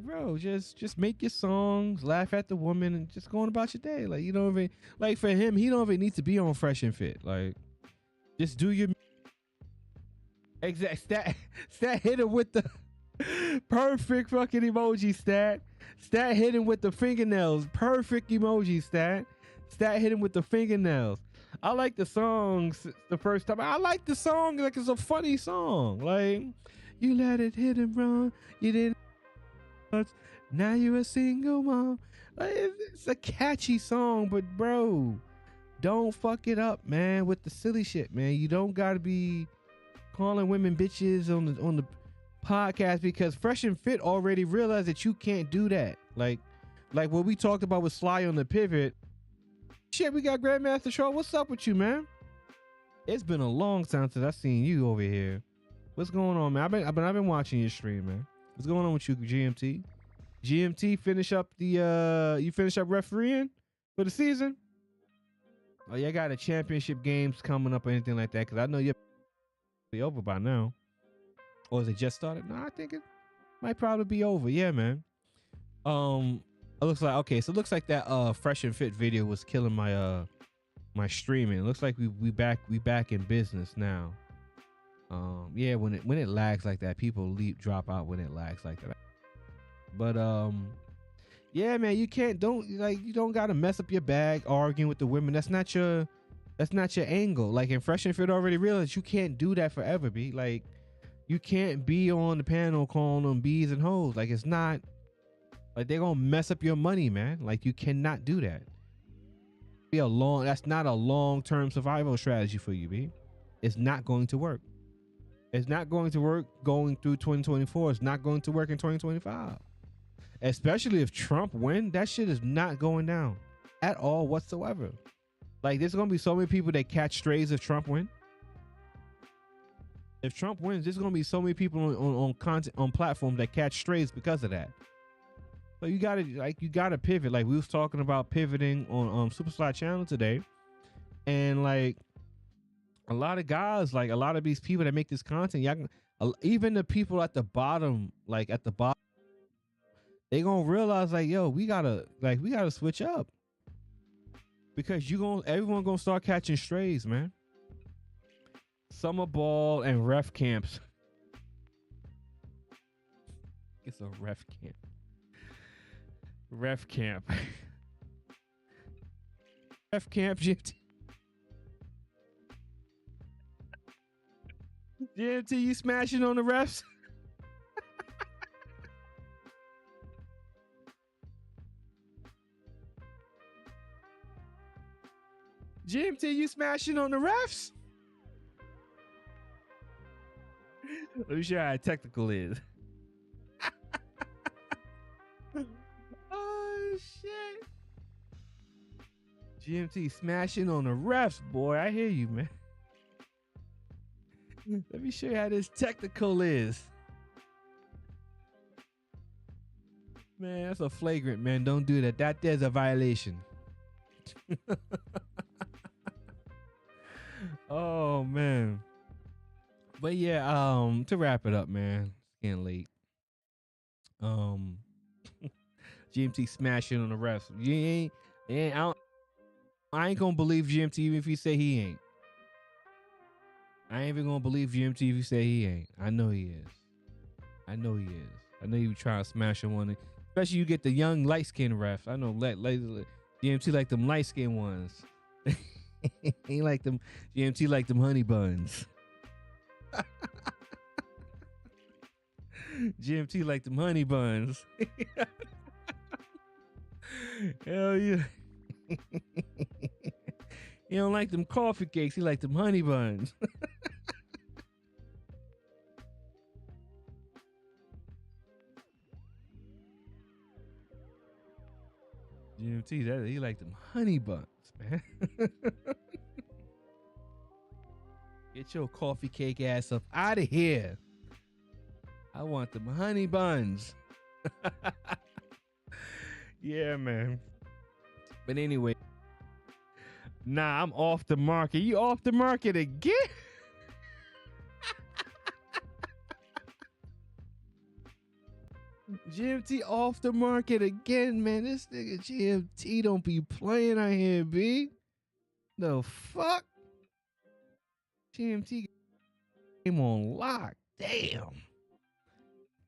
bro, just make your songs, laugh at the woman, and just go on about your day. Like, you don't even, like, for him, he don't even need to be on Fresh and Fit. Like, just do your exact stat hit him with the perfect fucking emoji. Stat hit him with the fingernails. Perfect emoji. Stat hit him with the fingernails. I like the songs the first time. I like the song like it's a funny song. Like, you let it hit him wrong. You didn't. Now you a single mom. Like, it's a catchy song, but bro, don't fuck it up, man, with the silly shit, man. You don't gotta be calling women bitches on the podcast, because Fresh and Fit already realized that you can't do that. Like what we talked about with Sly on the pivot. Shit, we got Grandmaster Shaw. What's up with you, man? It's been a long time since I seen you over here. What's going on, man? I've been watching your stream, man. What's going on with you, GMT? GMT, finish up you finish up refereeing for the season? Oh, you got a championship games coming up or anything like that? Because I know you're be over by now. Or is it just started? No, I think it might probably be over. Yeah, man. It looks like, okay, so it looks like that Fresh and Fit video was killing my my streaming. It looks like we back in business now. Yeah, when it lags like that, people drop out when it lags like that. But yeah, man, you don't gotta mess up your bag arguing with the women. That's not your angle. Like, in Fresh and Fit already realized you can't do that forever, B. Like, you can't be on the panel calling them bees and hoes. Like, it's not, like, they're gonna mess up your money, man. Like, you cannot do that. That's not a long-term survival strategy for you, B. It's not going to work. It's not going to work going through 2024. It's not going to work in 2025. Especially if Trump wins, that shit is not going down at all whatsoever. Like, there's gonna be so many people that catch strays if Trump wins. If Trump wins, there's gonna be so many people on content on platforms that catch strays because of that. So you gotta pivot. Like, we was talking about pivoting on Super Slide channel today, and like a lot of guys, like a lot of these people that make this content, even the people at the bottom, like at the bottom, they gonna realize like, yo, we gotta switch up because everyone gonna start catching strays, man. Summer ball and ref camps. It's a ref camp. Ref camp. Ref camp, GMT. GMT, you smashing on the refs? GMT, you smashing on the refs? Let me show you how technical is. Oh shit. GMT smashing on the refs, boy. I hear you, man. Let me show you how this technical is. Man, that's a flagrant, man. Don't do that. That there's a violation. Oh man. But yeah, to wrap it up, man. It's getting late. GMT smashing on the refs. I ain't gonna believe GMT even if he say he ain't. I ain't even gonna believe GMT if he say he ain't. I know he is. I know he is. I know you trying to smash him on it. Especially you get the young light skinned refs. I know GMT like them light skinned ones. Ain't like them. GMT like them honey buns. GMT like them honey buns. Hell yeah. He don't like them coffee cakes. He like them honey buns. GMT, that he like them honey buns, man. Get your coffee cake ass up out of here. I want them honey buns. Yeah, man. But anyway, nah, I'm off the market. You off the market again? GMT off the market again, man. This nigga GMT don't be playing out here, B. The fuck? GMT came on lock. Damn.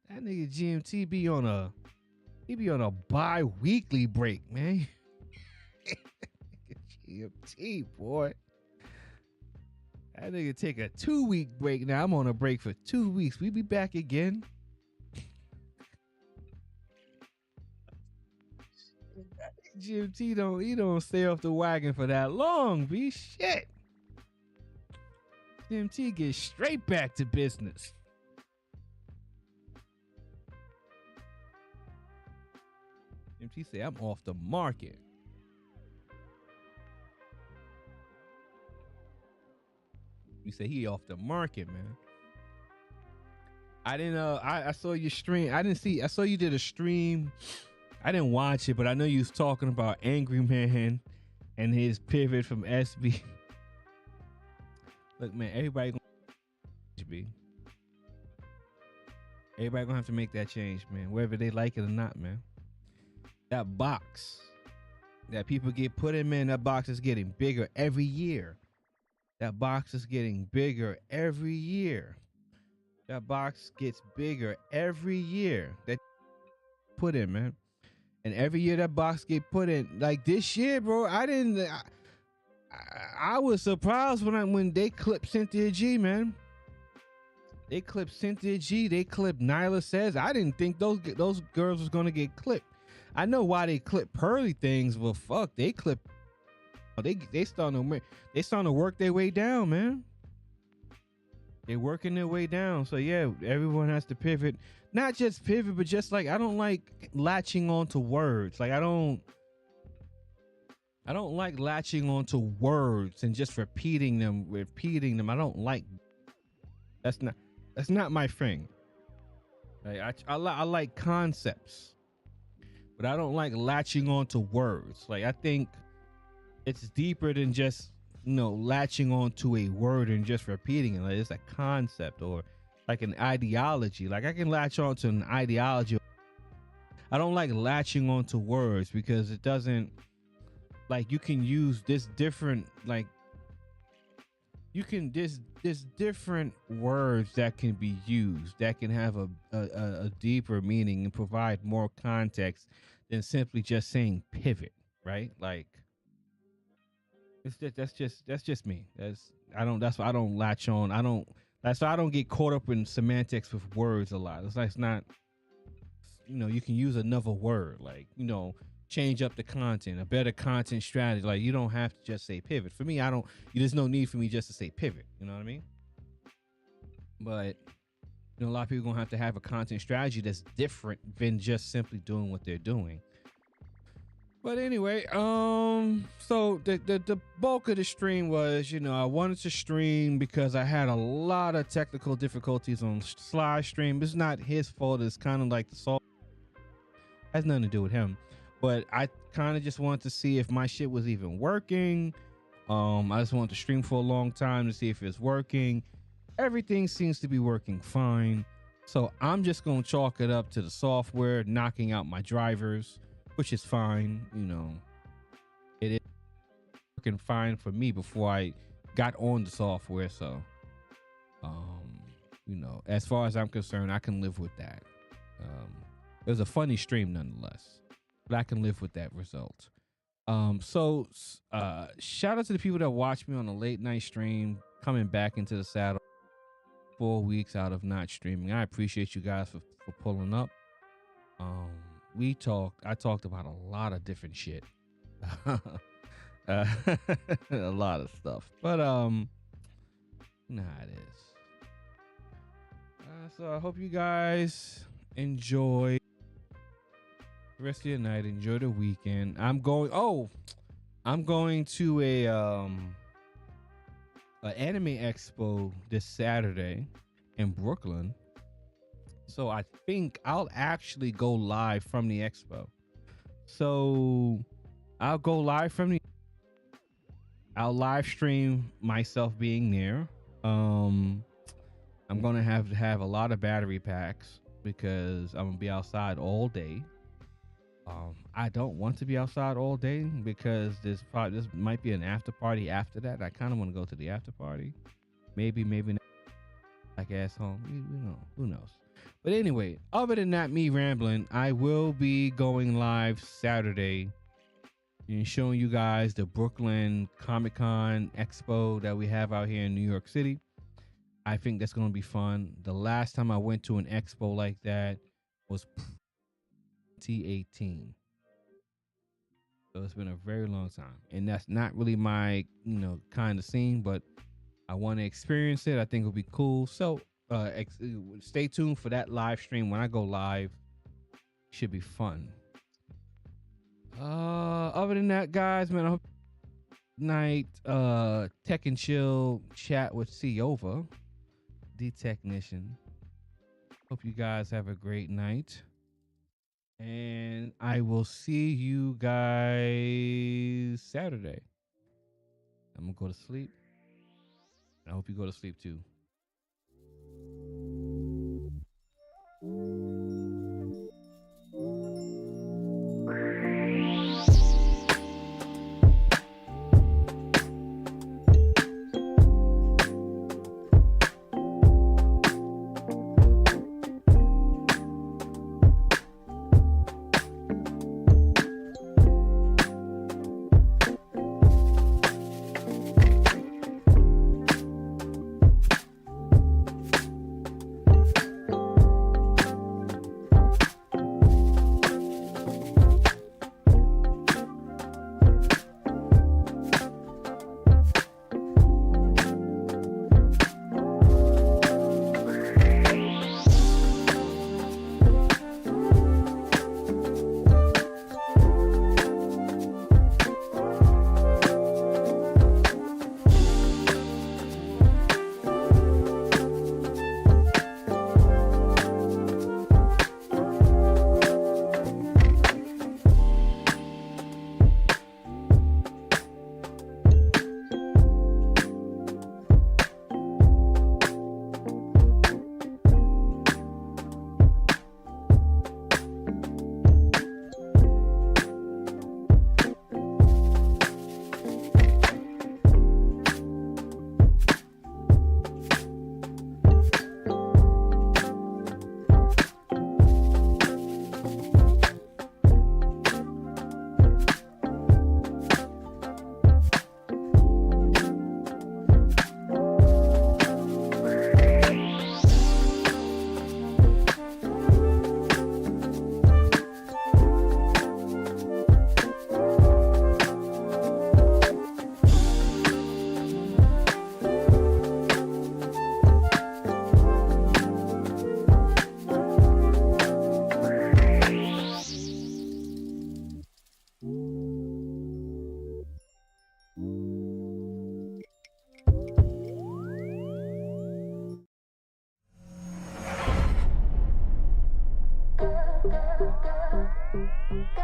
That nigga GMT be on a bi-weekly break, man. GMT, boy. That nigga take a 2-week break. Now I'm on a break for 2 weeks. We be back again. GMT don't stay off the wagon for that long, B. Shit. GMT gets straight back to business. GMT say I'm off the market. You say he off the market, man. I didn't I saw your stream. I saw you did a stream. I didn't watch it, but I know you was talking about Angry Man and his pivot from SB. Look, man, everybody gonna have to make that change, man, whether they like it or not, man. That box that people get put in, man, that box is getting bigger every year. That box is getting bigger every year. That box gets bigger every year. That put in, man. And every year that box get put in. Like this year, bro, I was surprised when they clipped Cynthia G, man. They clipped Cynthia G. They clipped Nyla Says. I didn't think those girls was gonna get clipped. I know why they clip Pearly things, but fuck, they clip. They starting to work their way down, man. They working their way down. So yeah, everyone has to pivot. Not just pivot, but just like I don't like latching onto words. Like I don't like latching onto words and just repeating them. I don't like. That's not my thing. Like I like concepts, but I don't like latching onto words. Like I think it's deeper than just latching onto a word and just repeating it. Like it's a concept or like an ideology. Like I can latch onto an ideology. I don't like latching onto words because it doesn't, like, you can use this different, like, you can there's different words that can be used that can have a deeper meaning and provide more context than simply just saying pivot, right? Like, that's just me. That's why I don't latch on. That's why I don't get caught up in semantics with words a lot. It's like, it's not, you can use another word, like, change up the content, a better content strategy. Like, you don't have to just say pivot. For me, there's no need for me just to say pivot. You know what I mean? But, a lot of people gonna have to have a content strategy that's different than just simply doing what they're doing. But anyway, so the bulk of the stream was, I wanted to stream because I had a lot of technical difficulties on Sly stream. It's not his fault. It's kind of like the salt. Has nothing to do with him. But I kind of just wanted to see if my shit was even working. I just wanted to stream for a long time to see if it's working. Everything seems to be working fine. So I'm just going to chalk it up to the software knocking out my drivers, which is fine. It is working fine for me before I got on the software. So, as far as I'm concerned, I can live with that. It was a funny stream nonetheless, but I can live with that result. So shout out to the people that watched me on a late night stream, coming back into the saddle 4 weeks out of not streaming. I appreciate you guys for pulling up. I talked about a lot of different shit. A lot of stuff. But you know how it is. So I hope you guys enjoy the rest of your night. Enjoy the weekend. I'm going to a anime expo this Saturday in Brooklyn. So I think I'll actually go live from the expo. So I'll go live I'll live stream myself being there. I'm gonna have to have a lot of battery packs because I'm gonna be outside all day. I don't want to be outside all day because this might be an after party after that. I kind of want to go to the after party. Maybe not. Like ass home. Who knows? But anyway, other than that, me rambling, I will be going live Saturday and showing you guys the Brooklyn Comic-Con Expo that we have out here in New York City. I think that's going to be fun. The last time I went to an expo like that was 2018. So it's been a very long time. And that's not really my, kind of scene, but I want to experience it. I think it'll be cool. So stay tuned for that live stream. When I go live, should be fun. Other than that, guys, man, I hope night Tech and Chill chat with Cova, the technician. Hope you guys have a great night. And I will see you guys Saturday. I'm gonna go to sleep. I hope you go to sleep too.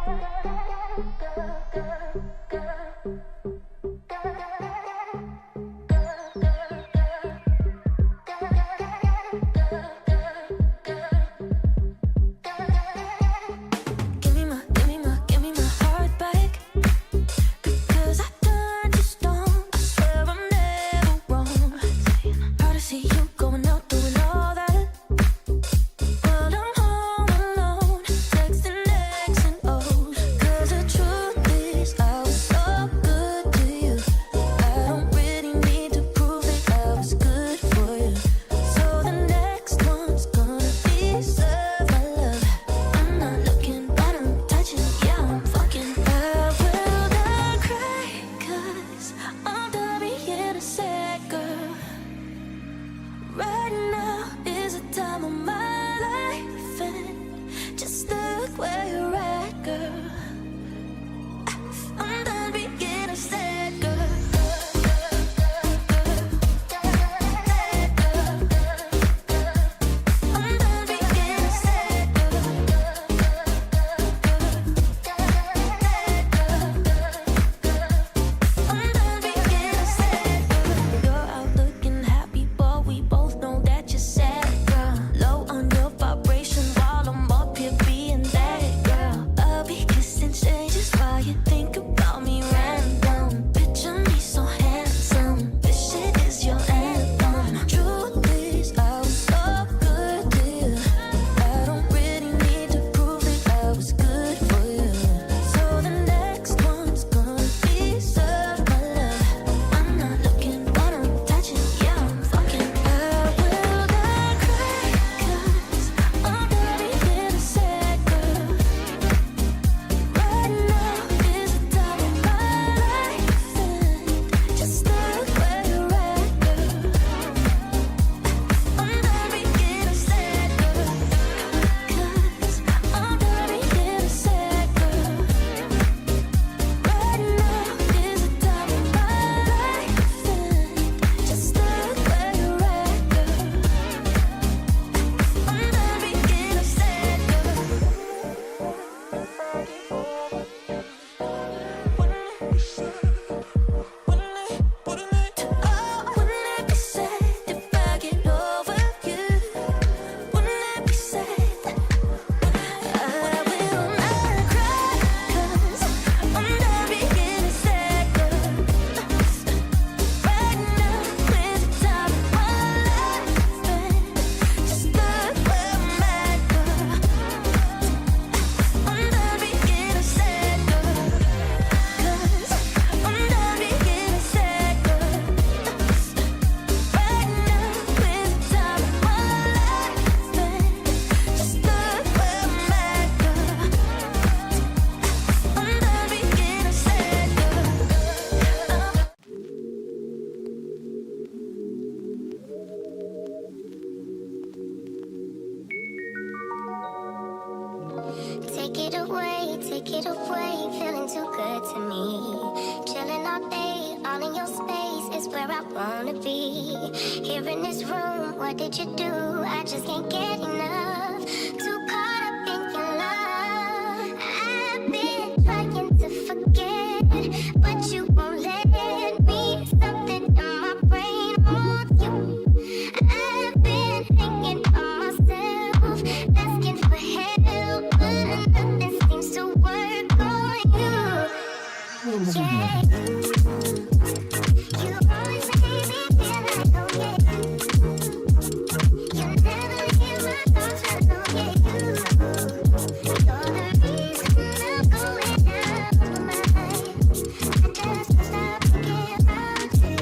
Give me my heart back. Because I done just don't. I swear I'm never wrong. Hard to see you going out doing all that. While I'm home alone, texting X and O's. 'Cause the truth is, I was so good to you. I don't really need to prove that I was good for you. So the next one's gonna deserve my love. I'm not looking, but I'm touching. Yeah, I'm fucking. I will not cry, 'cause I'm done being a sad girl. Right now is the time of my life, and just look where you're at, girl. I'm done being a sad girl. I'm done being a sad girl. I'm done being a sad girl. You're out looking happy, but we both know that you're sad, girl. Low on your vibration while I'm up here being that girl. I'll be kissing strangers while you think about me random. Picture me so handsome. This shit is your anthem. Truth is, I was so good to you. I don't really need to prove that I was good for you. So the next one's gonna deserve my love. I'm not looking, but I'm touching. Yeah, I'm fucking. I will not cry, 'cause I'm done being a sad girl. Right now is the time of my life, and just look where you're at, girl. I'm done being a sad girl. 'Cause I'm done being a sad girl. Right now is the time of my life, and just look where you're at, girl. I'm done being a sad Wouldn't it be sad if I get over you? Wouldn't it be sad? I will not cry, 'cause I'm done being a sad girl. Right now is the time of my life, and just look where I'm at, girl. I'm done being a sad girl. 'Cause I'm done being a sad girl. Right now is the time of my life, and just look where I'm at, girl. I'm done being a sad girl. Take it away, feeling too good to me. Chilling all day, all in your space is where I wanna be. Here in this room, what did you do? I just can't get enough. Too caught up in your love. I've been trying to forget, but you won't let me. Something in my brain wants you. I've been hanging on myself, asking for help, but nothing seems to work on you. Yeah. You always make me feel like, oh yeah. You never leave my thoughts alone, yeah. You're the reason I'm going out of my mind. I just can't stop thinking about you.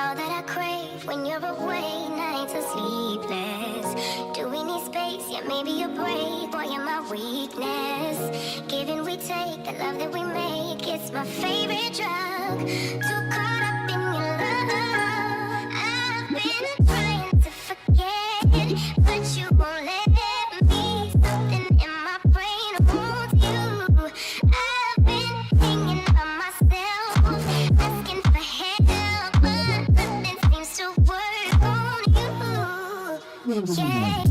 All that I crave when you're away, nights are sleepless. Do we need space? Yeah, maybe you're brave, boy, you're my weakness. Giving we take, the love that we make, it's my favorite drug. Too caught up in your love. I've been trying to forget, but you won't let me. Something in my brain wants you. I've been hanging by myself, asking for help, but nothing Yeah.